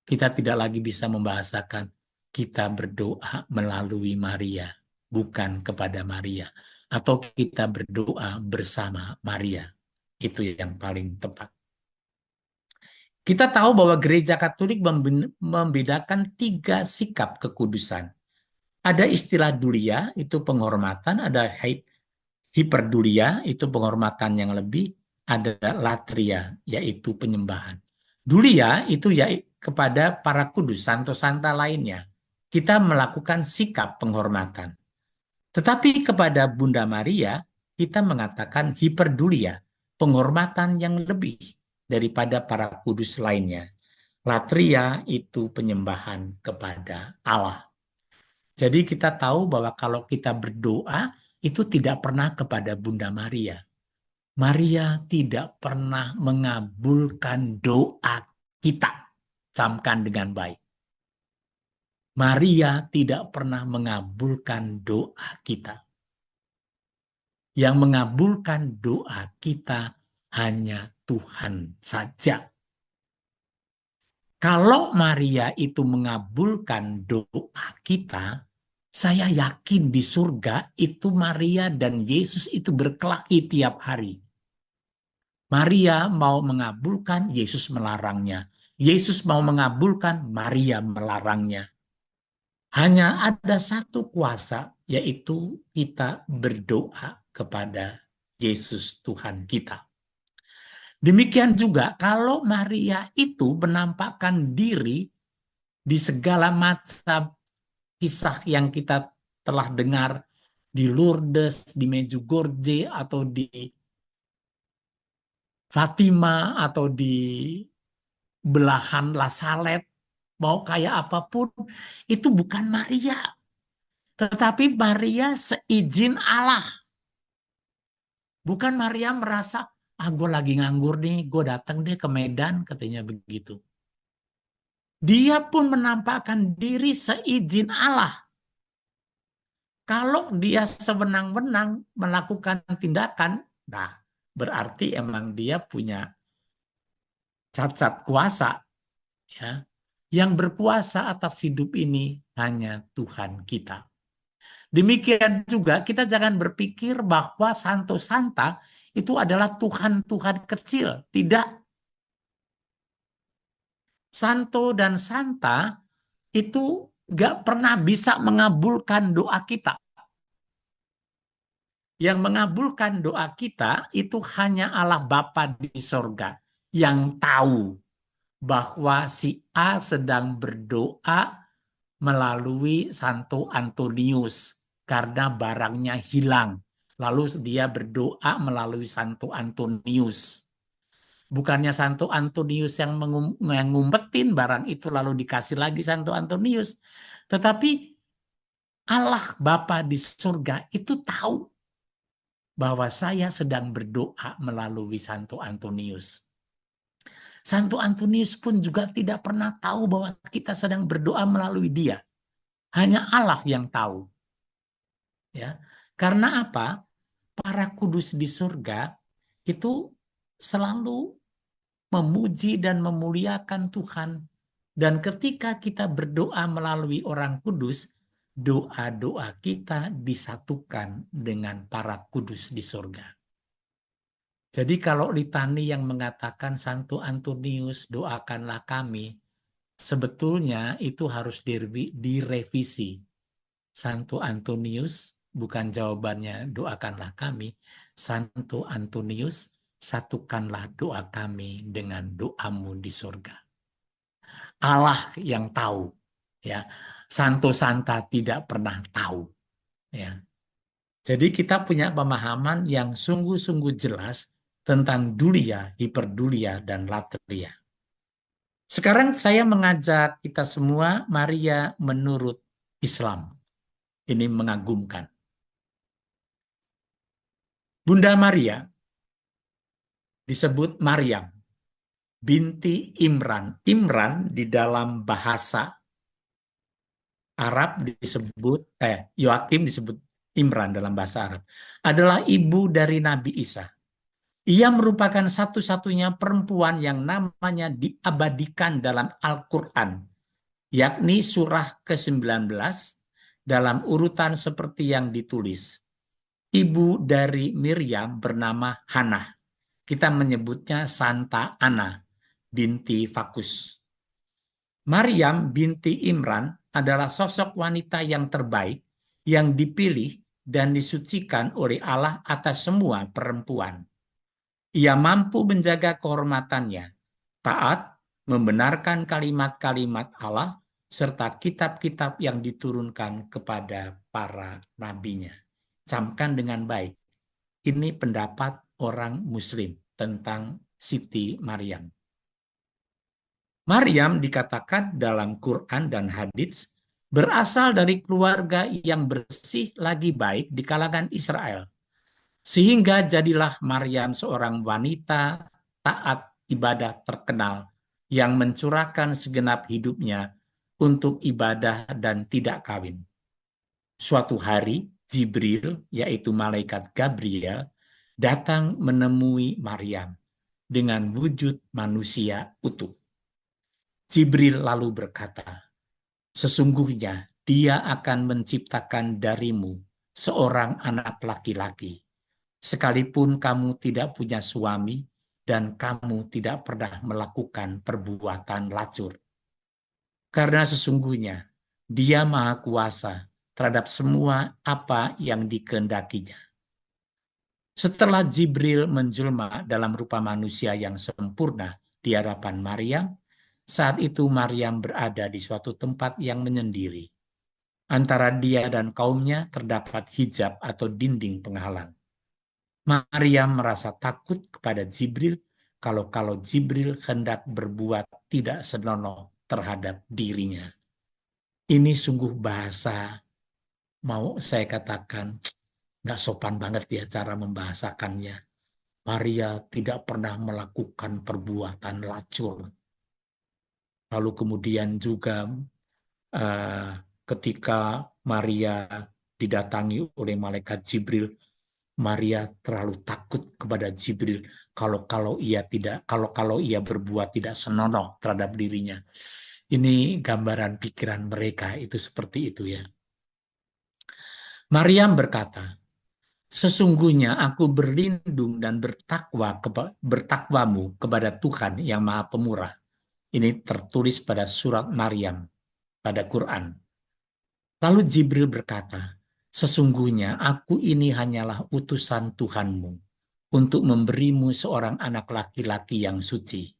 Kita tidak lagi bisa membahasakan kita berdoa melalui Maria, bukan kepada Maria. Atau kita berdoa bersama Maria. Itu yang paling tepat. Kita tahu bahwa gereja Katolik membedakan 3 sikap kekudusan. Ada istilah dulia, itu penghormatan, ada hiperdulia, itu penghormatan yang lebih, ada latria, yaitu penyembahan. Dulia itu ya kepada para kudus, santo-santa lainnya. Kita melakukan sikap penghormatan. Tetapi kepada Bunda Maria, kita mengatakan hiperdulia, penghormatan yang lebih daripada para kudus lainnya. Latria itu penyembahan kepada Allah. Jadi kita tahu bahwa kalau kita berdoa, itu tidak pernah kepada Bunda Maria. Maria tidak pernah mengabulkan doa kita. Camkan dengan baik. Maria tidak pernah mengabulkan doa kita. Yang mengabulkan doa kita hanya Tuhan saja. Kalau Maria itu mengabulkan doa kita, saya yakin di surga itu Maria dan Yesus itu berkelahi tiap hari. Maria mau mengabulkan, Yesus melarangnya. Yesus mau mengabulkan, Maria melarangnya. Hanya ada satu kuasa, yaitu kita berdoa kepada Yesus Tuhan kita. Demikian juga kalau Maria itu menampakkan diri di segala macam kisah yang kita telah dengar di Lourdes, di Medjugorje, atau di Fatima, atau di belahan La Salette, mau kayak apapun, itu bukan Maria. Tetapi Maria seizin Allah. Bukan Maria merasa, gue lagi nganggur nih, gue datang deh ke Medan, katanya begitu. Dia pun menampakkan diri seizin Allah. Kalau dia sewenang-wenang melakukan tindakan, nah berarti emang dia punya cacat kuasa. Ya. Yang berkuasa atas hidup ini hanya Tuhan kita. Demikian juga kita jangan berpikir bahwa santo-santa itu adalah Tuhan-Tuhan kecil. Tidak. Santo dan santa itu gak pernah bisa mengabulkan doa kita. Yang mengabulkan doa kita itu hanya Allah Bapa di sorga yang tahu bahwa si A sedang berdoa melalui Santo Antonius karena barangnya hilang. Lalu dia berdoa melalui Santo Antonius. Bukannya Santo Antonius yang mengumpetin barang itu lalu dikasih lagi Santo Antonius. Tetapi Allah Bapa di surga itu tahu bahwa saya sedang berdoa melalui Santo Antonius. Santo Antonius pun juga tidak pernah tahu bahwa kita sedang berdoa melalui dia. Hanya Allah yang tahu. Ya. Karena apa? para kudus di surga itu selalu memuji dan memuliakan Tuhan. Dan ketika kita berdoa melalui orang kudus, doa-doa kita disatukan dengan para kudus di surga. Jadi kalau litani yang mengatakan Santo Antonius doakanlah kami, sebetulnya itu harus direvisi. Santo Antonius bukan jawabannya doakanlah kami. Santo Antonius, satukanlah doa kami dengan doamu di surga. Allah yang tahu, ya. Santo Santa tidak pernah tahu, ya. Jadi kita punya pemahaman yang sungguh-sungguh jelas tentang dulia, hiperdulia, dan latria. Sekarang saya mengajak kita semua, Maria menurut Islam. Ini mengagumkan. Bunda Maria disebut Maryam binti Imran. Imran di dalam bahasa Arab disebut, Yoakim disebut Imran dalam bahasa Arab. Adalah ibu dari Nabi Isa. Ia merupakan satu-satunya perempuan yang namanya diabadikan dalam Al-Quran, yakni surah ke-19 dalam urutan seperti yang ditulis. Ibu dari Miriam bernama Hannah. Kita menyebutnya Santa Ana binti Fakus. Maryam binti Imran adalah sosok wanita yang terbaik yang dipilih dan disucikan oleh Allah atas semua perempuan. Ia mampu menjaga kehormatannya, taat, membenarkan kalimat-kalimat Allah, serta kitab-kitab yang diturunkan kepada para nabinya. Camkan dengan baik. Ini pendapat orang Muslim tentang Siti Maryam. Maryam dikatakan dalam Quran dan hadits berasal dari keluarga yang bersih lagi baik di kalangan Israel. Sehingga jadilah Maryam seorang wanita taat ibadah terkenal yang mencurahkan segenap hidupnya untuk ibadah dan tidak kawin. Suatu hari, Jibril, yaitu malaikat Gabriel, datang menemui Maryam dengan wujud manusia utuh. Jibril lalu berkata, sesungguhnya dia akan menciptakan darimu seorang anak laki-laki, sekalipun kamu tidak punya suami dan kamu tidak pernah melakukan perbuatan lacur. Karena sesungguhnya dia maha kuasa terhadap semua apa yang dikehendakinya. Setelah Jibril menjelma dalam rupa manusia yang sempurna di hadapan Maryam, saat itu Maryam berada di suatu tempat yang menyendiri. Antara dia dan kaumnya terdapat hijab atau dinding penghalang. Maryam merasa takut kepada Jibril kalau Jibril hendak berbuat tidak senonoh terhadap dirinya. Ini sungguh bahasa, mau saya katakan, nggak sopan banget ya cara membahasakannya. Maria tidak pernah melakukan perbuatan lacur. Lalu kemudian juga ketika Maria didatangi oleh malaikat Jibril, Maria terlalu takut kepada Jibril kalau ia berbuat tidak senonoh terhadap dirinya. Ini gambaran pikiran mereka itu seperti itu ya. Maryam berkata, sesungguhnya aku berlindung dan bertakwamu kepada Tuhan yang Maha Pemurah. Ini tertulis pada surat Maryam pada Quran. Lalu Jibril berkata, sesungguhnya aku ini hanyalah utusan Tuhanmu untuk memberimu seorang anak laki-laki yang suci.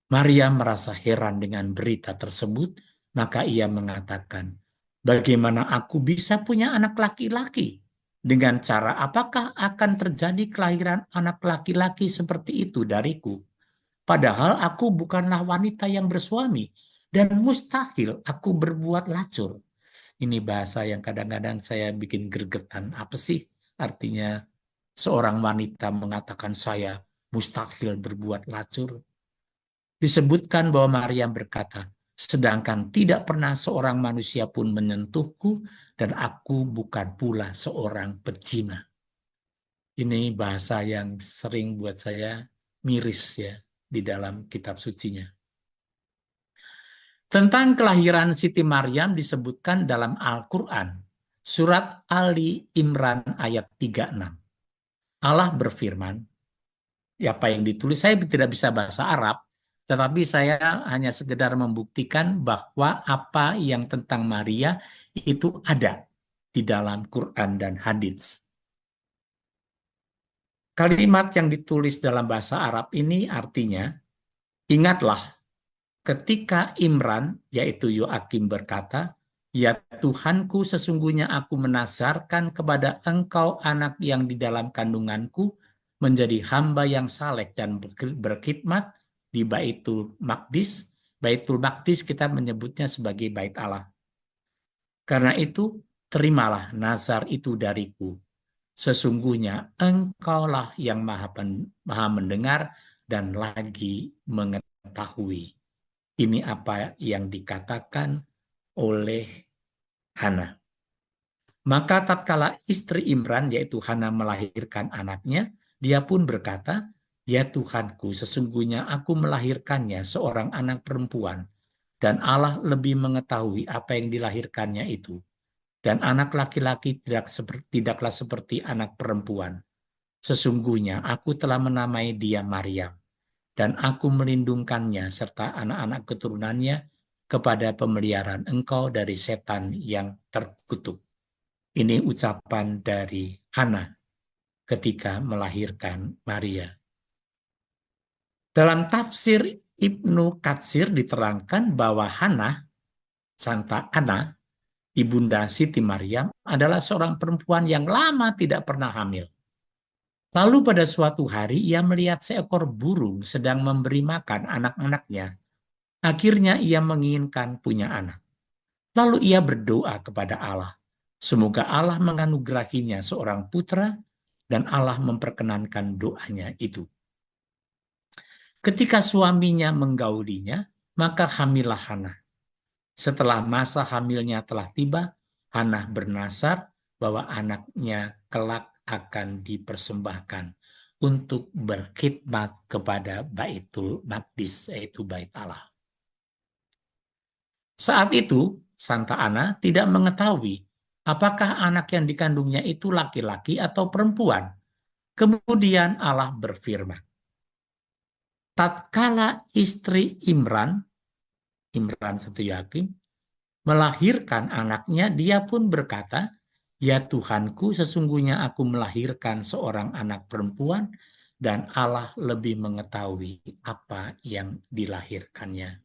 Maria merasa heran dengan berita tersebut, maka ia mengatakan, bagaimana aku bisa punya anak laki-laki? Dengan cara apakah akan terjadi kelahiran anak laki-laki seperti itu dariku? Padahal aku bukanlah wanita yang bersuami dan mustahil aku berbuat lacur. Ini bahasa yang kadang-kadang saya bikin gregetan. Apa sih artinya seorang wanita mengatakan saya mustahil berbuat lacur? Disebutkan bahwa Maryam berkata, sedangkan tidak pernah seorang manusia pun menyentuhku dan aku bukan pula seorang pezina. Ini bahasa yang sering buat saya miris ya di dalam kitab sucinya. Tentang kelahiran Siti Maryam disebutkan dalam Al-Quran, surat Ali Imran ayat 36. Allah berfirman, apa yang ditulis, saya tidak bisa bahasa Arab, tetapi saya hanya sekedar membuktikan bahwa apa yang tentang Maria itu ada di dalam Quran dan hadits. Kalimat yang ditulis dalam bahasa Arab ini artinya, ingatlah ketika Imran, yaitu Yoakim berkata, ya Tuhanku, sesungguhnya aku menazarkan kepada engkau anak yang di dalam kandunganku menjadi hamba yang saleh dan berkhidmat di Baitul Maqdis. Baitul Maqdis kita menyebutnya sebagai Bait Allah. Karena itu, terimalah nazar itu dariku. Sesungguhnya engkaulah yang maha mendengar dan lagi mengetahui. Ini apa yang dikatakan oleh Hana. Maka tatkala istri Imran, yaitu Hana, melahirkan anaknya, dia pun berkata, ya Tuhanku, sesungguhnya aku melahirkannya seorang anak perempuan, dan Allah lebih mengetahui apa yang dilahirkannya itu. Dan anak laki-laki tidaklah seperti anak perempuan. Sesungguhnya aku telah menamai dia Maryam, dan aku melindungkannya serta anak-anak keturunannya kepada pemeliharaan engkau dari setan yang terkutuk. Ini ucapan dari Hana ketika melahirkan Maria. Dalam tafsir Ibnu Katsir diterangkan bahwa Hana, Santa Ana, ibunda Siti Maryam, adalah seorang perempuan yang lama tidak pernah hamil. Lalu pada suatu hari ia melihat seekor burung sedang memberi makan anak-anaknya. Akhirnya ia menginginkan punya anak. Lalu ia berdoa kepada Allah. Semoga Allah menganugerahinya seorang putra dan Allah memperkenankan doanya itu. Ketika suaminya menggaulinya, maka hamillah Hana. Setelah masa hamilnya telah tiba, Hana bernazar bahwa anaknya kelak akan dipersembahkan untuk berkhidmat kepada Baitul Maqdis, yaitu Bait Allah. Saat itu, Santa Ana tidak mengetahui apakah anak yang dikandungnya itu laki-laki atau perempuan. Kemudian Allah berfirman, tatkala istri Imran satu Yakim, melahirkan anaknya, dia pun berkata, ya Tuhanku, sesungguhnya aku melahirkan seorang anak perempuan dan Allah lebih mengetahui apa yang dilahirkannya.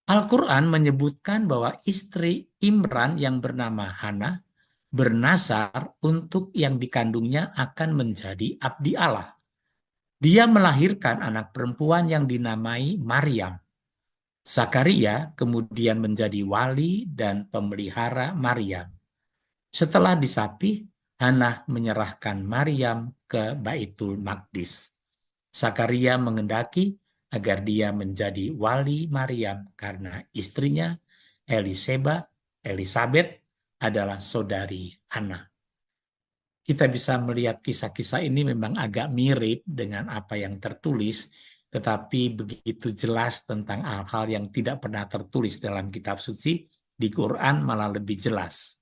Al-Quran menyebutkan bahwa istri Imran yang bernama Hana bernazar untuk yang dikandungnya akan menjadi abdi Allah. Dia melahirkan anak perempuan yang dinamai Maryam. Zakaria kemudian menjadi wali dan pemelihara Maryam. Setelah disapih, Hana menyerahkan Maryam ke Baitul Maqdis. Zakaria mengendaki agar dia menjadi wali Maryam karena istrinya Elisabeth adalah saudari Hana. Kita bisa melihat kisah-kisah ini memang agak mirip dengan apa yang tertulis, tetapi begitu jelas tentang hal-hal yang tidak pernah tertulis dalam kitab suci, di Quran malah lebih jelas.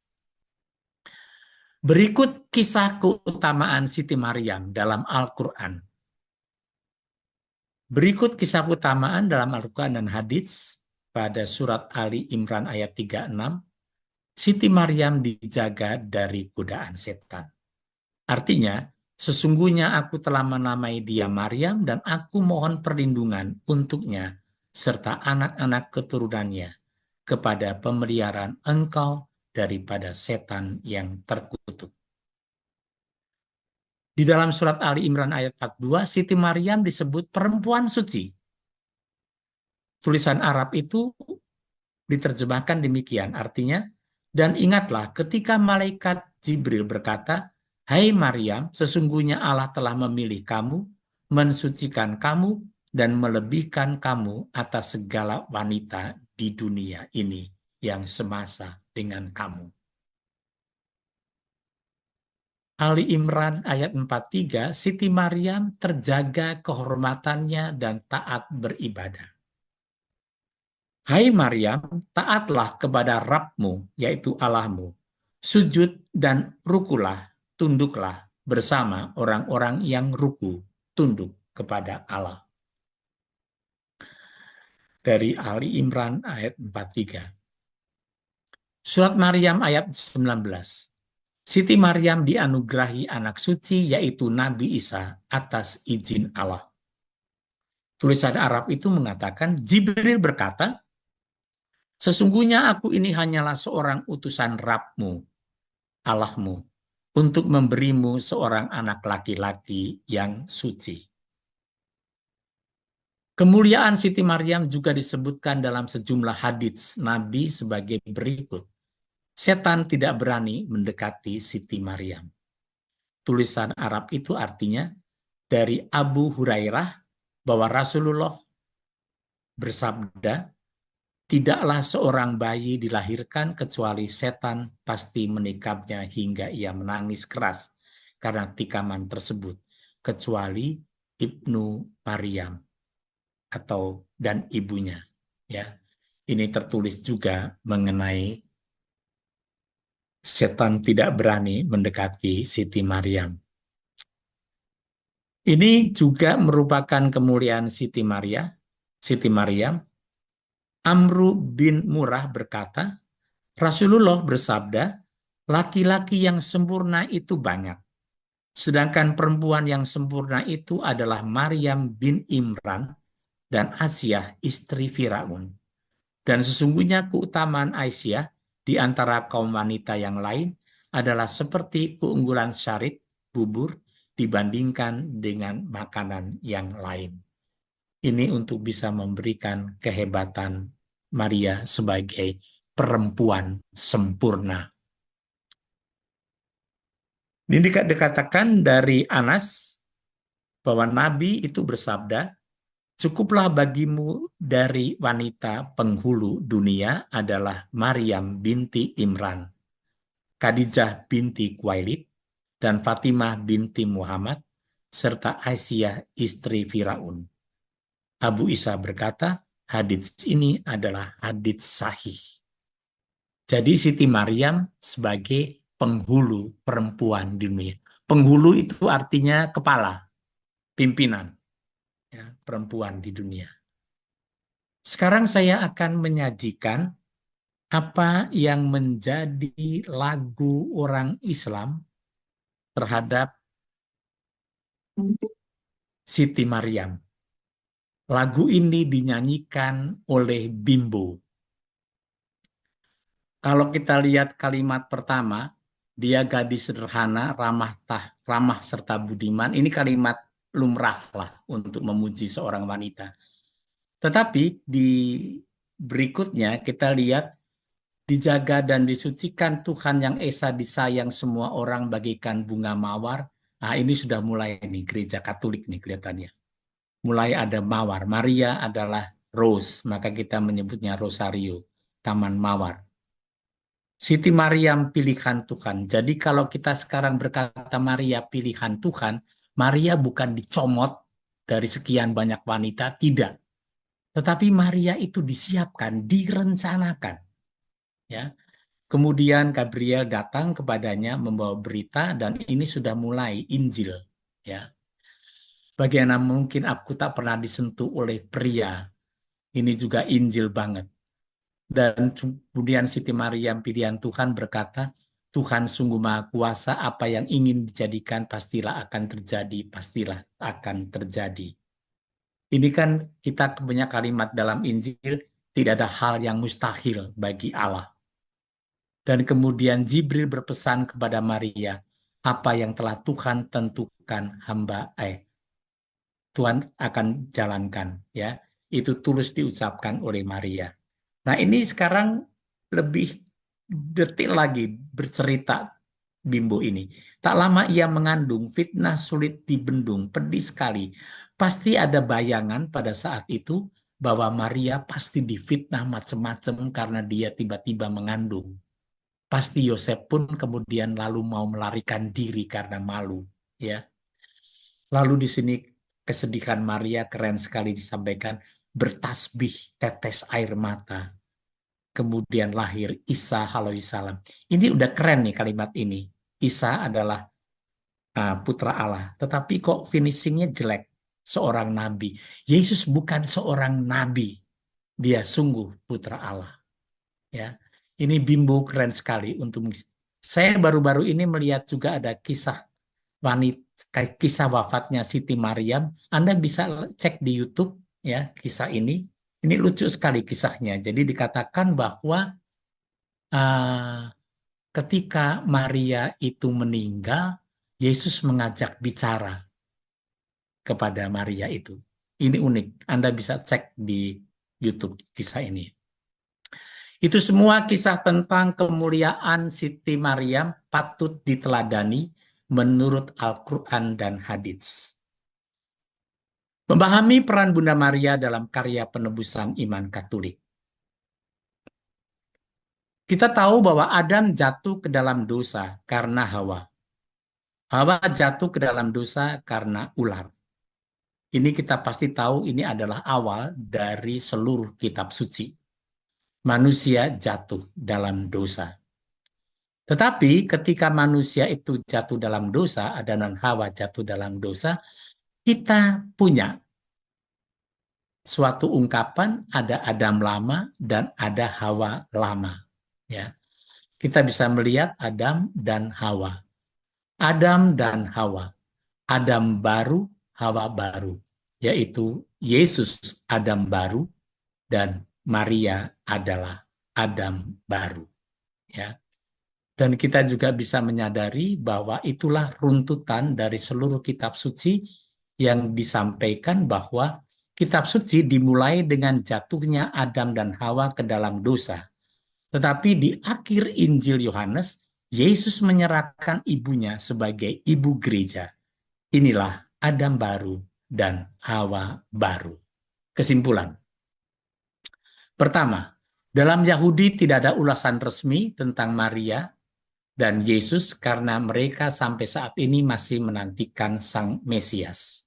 Berikut kisah keutamaan Siti Maryam dalam Al-Quran. Berikut kisah keutamaan dalam Al-Quran dan hadits pada surat Ali Imran ayat 36. Siti Maryam dijaga dari godaan setan. Artinya, sesungguhnya aku telah menamai dia Maryam dan aku mohon perlindungan untuknya serta anak-anak keturunannya kepada pemeliharaan engkau daripada setan yang terkutuk. Di dalam surat Ali Imran ayat 42, Siti Maryam disebut perempuan suci. Tulisan Arab itu diterjemahkan demikian, artinya, dan ingatlah ketika malaikat Jibril berkata, hai Maryam, sesungguhnya Allah telah memilih kamu, mensucikan kamu, dan melebihkan kamu atas segala wanita di dunia ini yang semasa dengan kamu. Ali Imran ayat 43, Siti Maryam terjaga kehormatannya dan taat beribadah. Hai Maryam, taatlah kepada Rabbmu, yaitu Allahmu. Sujud dan rukulah, tunduklah bersama orang-orang yang ruku, tunduk kepada Allah. Dari Ali Imran ayat 43. Surat Maryam ayat 19. Siti Maryam dianugerahi anak suci, yaitu Nabi Isa, atas izin Allah. Tulisan Arab itu mengatakan, Jibril berkata, sesungguhnya aku ini hanyalah seorang utusan Rabbmu, Allahmu, untuk memberimu seorang anak laki-laki yang suci. Kemuliaan Siti Maryam juga disebutkan dalam sejumlah hadits Nabi sebagai berikut. Setan tidak berani mendekati Siti Maryam. Tulisan Arab itu artinya dari Abu Hurairah bahwa Rasulullah bersabda, tidaklah seorang bayi dilahirkan kecuali setan pasti menikapnya hingga ia menangis keras karena tikaman tersebut, kecuali Ibnu Maryam dan ibunya. Ya, ini tertulis juga mengenai setan tidak berani mendekati Siti Maryam. Ini juga merupakan kemuliaan Siti Maryam. Amru bin Murrah berkata, Rasulullah bersabda, laki-laki yang sempurna itu banyak. Sedangkan perempuan yang sempurna itu adalah Maryam bin Imran dan Asyah istri Firaun. Dan sesungguhnya keutamaan Aisyah di antara kaum wanita yang lain adalah seperti keunggulan syarit, bubur, dibandingkan dengan makanan yang lain. Ini untuk bisa memberikan kehebatan Maria sebagai perempuan sempurna. Ini dikatakan dari Anas bahwa Nabi itu bersabda, cukuplah bagimu dari wanita penghulu dunia adalah Maryam binti Imran, Khadijah binti Khuwailid, dan Fatimah binti Muhammad, serta Aisyah istri Firaun. Abu Isa berkata, hadits ini adalah hadits sahih. Jadi Siti Maryam sebagai penghulu perempuan di dunia. Penghulu itu artinya kepala, pimpinan ya, perempuan di dunia. Sekarang saya akan menyajikan apa yang menjadi lagu orang Islam terhadap Siti Maryam. Lagu ini dinyanyikan oleh Bimbo. Kalau kita lihat kalimat pertama, dia gadis sederhana, ramah serta budiman. Ini kalimat lumrah lah untuk memuji seorang wanita. Tetapi di berikutnya kita lihat, dijaga dan disucikan Tuhan yang esa disayang semua orang bagaikan bunga mawar. Nah ini sudah mulai nih gereja Katolik nih kelihatannya. Mulai ada mawar. Maria adalah rose, maka kita menyebutnya rosario, taman mawar. Siti Maryam pilihan Tuhan. Jadi kalau kita sekarang berkata Maria pilihan Tuhan, Maria bukan dicomot dari sekian banyak wanita, tidak. Tetapi Maria itu disiapkan, direncanakan. Ya. Kemudian Gabriel datang kepadanya membawa berita dan ini sudah mulai Injil. Ya. Bagaimana mungkin aku tak pernah disentuh oleh pria. Ini juga Injil banget. Dan kemudian Siti Maryam pilihan Tuhan berkata, Tuhan sungguh maha kuasa, apa yang ingin dijadikan pastilah akan terjadi, pastilah akan terjadi. Ini kan kita punya kalimat dalam Injil, tidak ada hal yang mustahil bagi Allah. Dan kemudian Jibril berpesan kepada Maria, apa yang telah Tuhan tentukan Tuhan akan jalankan. Ya, itu tulus diucapkan oleh Maria. Nah ini sekarang lebih detil lagi bercerita Bimbo ini. Tak lama ia mengandung, fitnah sulit dibendung, pedih sekali. Pasti ada bayangan pada saat itu bahwa Maria pasti difitnah macam-macam karena dia tiba-tiba mengandung. Pasti Yosef pun kemudian lalu mau melarikan diri karena malu, ya. Lalu di sini kesedihan Maria keren sekali disampaikan, bertasbih tetes air mata. Kemudian lahir Isa alaihissalam. Ini udah keren nih kalimat ini. Isa adalah putra Allah, tetapi kok finishingnya jelek. Seorang nabi. Yesus bukan seorang nabi. Dia sungguh putra Allah. Ya, ini bimbo keren sekali untuk saya baru-baru ini melihat juga ada kisah wanita, kisah wafatnya Siti Maryam. Anda bisa cek di YouTube ya kisah ini. Ini lucu sekali kisahnya. Jadi dikatakan bahwa uh, ketika Maria itu meninggal, Yesus mengajak bicara kepada Maria itu. Ini unik. Anda bisa cek di YouTube kisah ini. Itu semua kisah tentang kemuliaan Siti Maryam patut diteladani menurut Al-Quran dan hadits. Memahami peran Bunda Maria dalam karya penebusan iman Katolik. Kita tahu bahwa Adam jatuh ke dalam dosa karena Hawa. Hawa jatuh ke dalam dosa karena ular. Ini kita pasti tahu ini adalah awal dari seluruh kitab suci. Manusia jatuh dalam dosa. Tetapi ketika manusia itu jatuh dalam dosa, Adam dan Hawa jatuh dalam dosa, kita punya suatu ungkapan, ada Adam lama dan ada Hawa lama. Ya, kita bisa melihat Adam dan Hawa. Adam dan Hawa. Adam baru, Hawa baru. Yaitu Yesus Adam baru dan Maria adalah Adam baru. Ya. Dan kita juga bisa menyadari bahwa itulah runtutan dari seluruh kitab suci yang disampaikan bahwa kitab suci dimulai dengan jatuhnya Adam dan Hawa ke dalam dosa. Tetapi di akhir Injil Yohanes, Yesus menyerahkan ibunya sebagai ibu gereja. Inilah Adam baru dan Hawa baru. Kesimpulan. Pertama, dalam Yahudi tidak ada ulasan resmi tentang Maria dan Yesus karena mereka sampai saat ini masih menantikan Sang Mesias.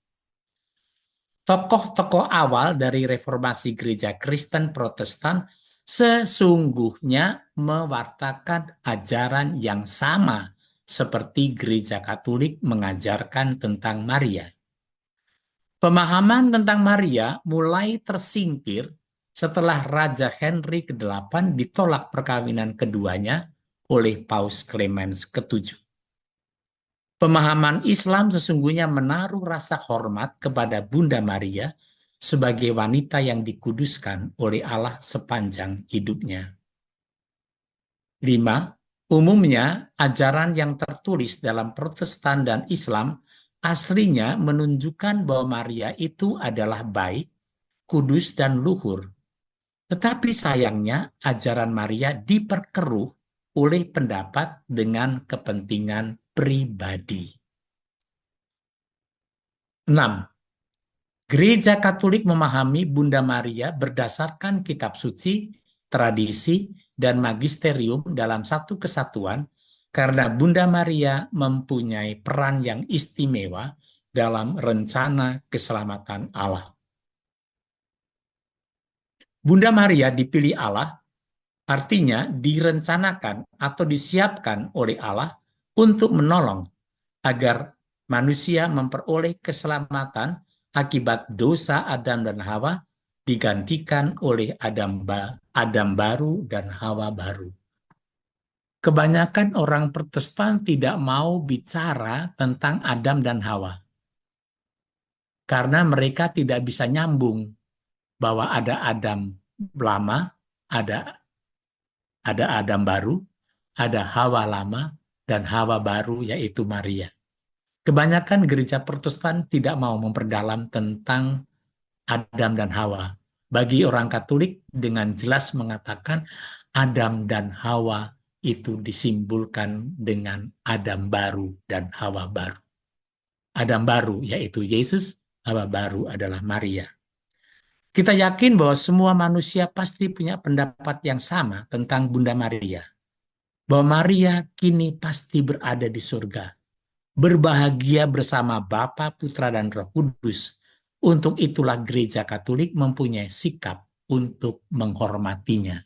Tokoh-tokoh awal dari reformasi gereja Kristen Protestan sesungguhnya mewartakan ajaran yang sama seperti gereja Katolik mengajarkan tentang Maria. Pemahaman tentang Maria mulai tersingkir setelah Raja Henry ke-8 ditolak perkawinan keduanya oleh Paus Clemens ke-7. Pemahaman Islam sesungguhnya menaruh rasa hormat kepada Bunda Maria sebagai wanita yang dikuduskan oleh Allah sepanjang hidupnya. 5. Umumnya, ajaran yang tertulis dalam Protestan dan Islam aslinya menunjukkan bahwa Maria itu adalah baik, kudus, dan luhur. Tetapi sayangnya, ajaran Maria diperkeruh oleh pendapat dengan kepentingan pribadi. 6. Gereja Katolik memahami Bunda Maria berdasarkan kitab suci, tradisi, dan magisterium dalam satu kesatuan karena Bunda Maria mempunyai peran yang istimewa dalam rencana keselamatan Allah. Bunda Maria dipilih Allah, artinya direncanakan atau disiapkan oleh Allah untuk menolong agar manusia memperoleh keselamatan akibat dosa Adam dan Hawa digantikan oleh Adam baru dan Hawa baru. Kebanyakan orang Protestan tidak mau bicara tentang Adam dan Hawa karena mereka tidak bisa nyambung bahwa ada Adam lama, ada Adam baru, ada Hawa lama, dan Hawa baru yaitu Maria. Kebanyakan gereja Protestan tidak mau memperdalam tentang Adam dan Hawa. Bagi orang Katolik dengan jelas mengatakan Adam dan Hawa itu disimbolkan dengan Adam baru dan Hawa baru. Adam baru yaitu Yesus, Hawa baru adalah Maria. Kita yakin bahwa semua manusia pasti punya pendapat yang sama tentang Bunda Maria. bahwa Maria kini pasti berada di surga, berbahagia bersama Bapa, Putra, dan Roh Kudus. Untuk itulah gereja Katolik mempunyai sikap untuk menghormatinya.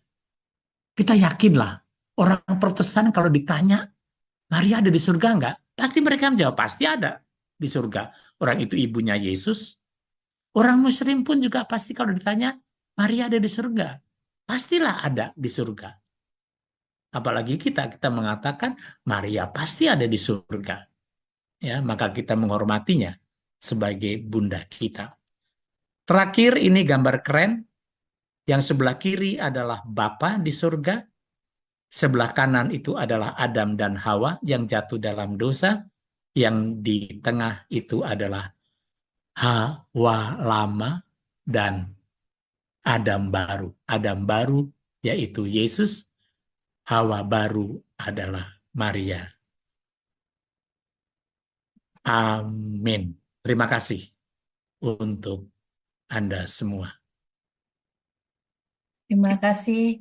Kita yakinlah, orang Protestan kalau ditanya, Maria ada di surga enggak? Pasti mereka menjawab, pasti ada di surga. Orang itu ibunya Yesus. Orang Muslim pun juga pasti kalau ditanya, Maria ada di surga. Pastilah ada di surga. Apalagi kita mengatakan, Maria pasti ada di surga. Ya, maka kita menghormatinya sebagai bunda kita. Terakhir ini gambar keren. Yang sebelah kiri adalah Bapa di surga. Sebelah kanan itu adalah Adam dan Hawa yang jatuh dalam dosa. Yang di tengah itu adalah Hawa lama dan Adam baru. Adam baru yaitu Yesus. Hawa baru adalah Maria. Amin. Terima kasih untuk Anda semua. Terima kasih.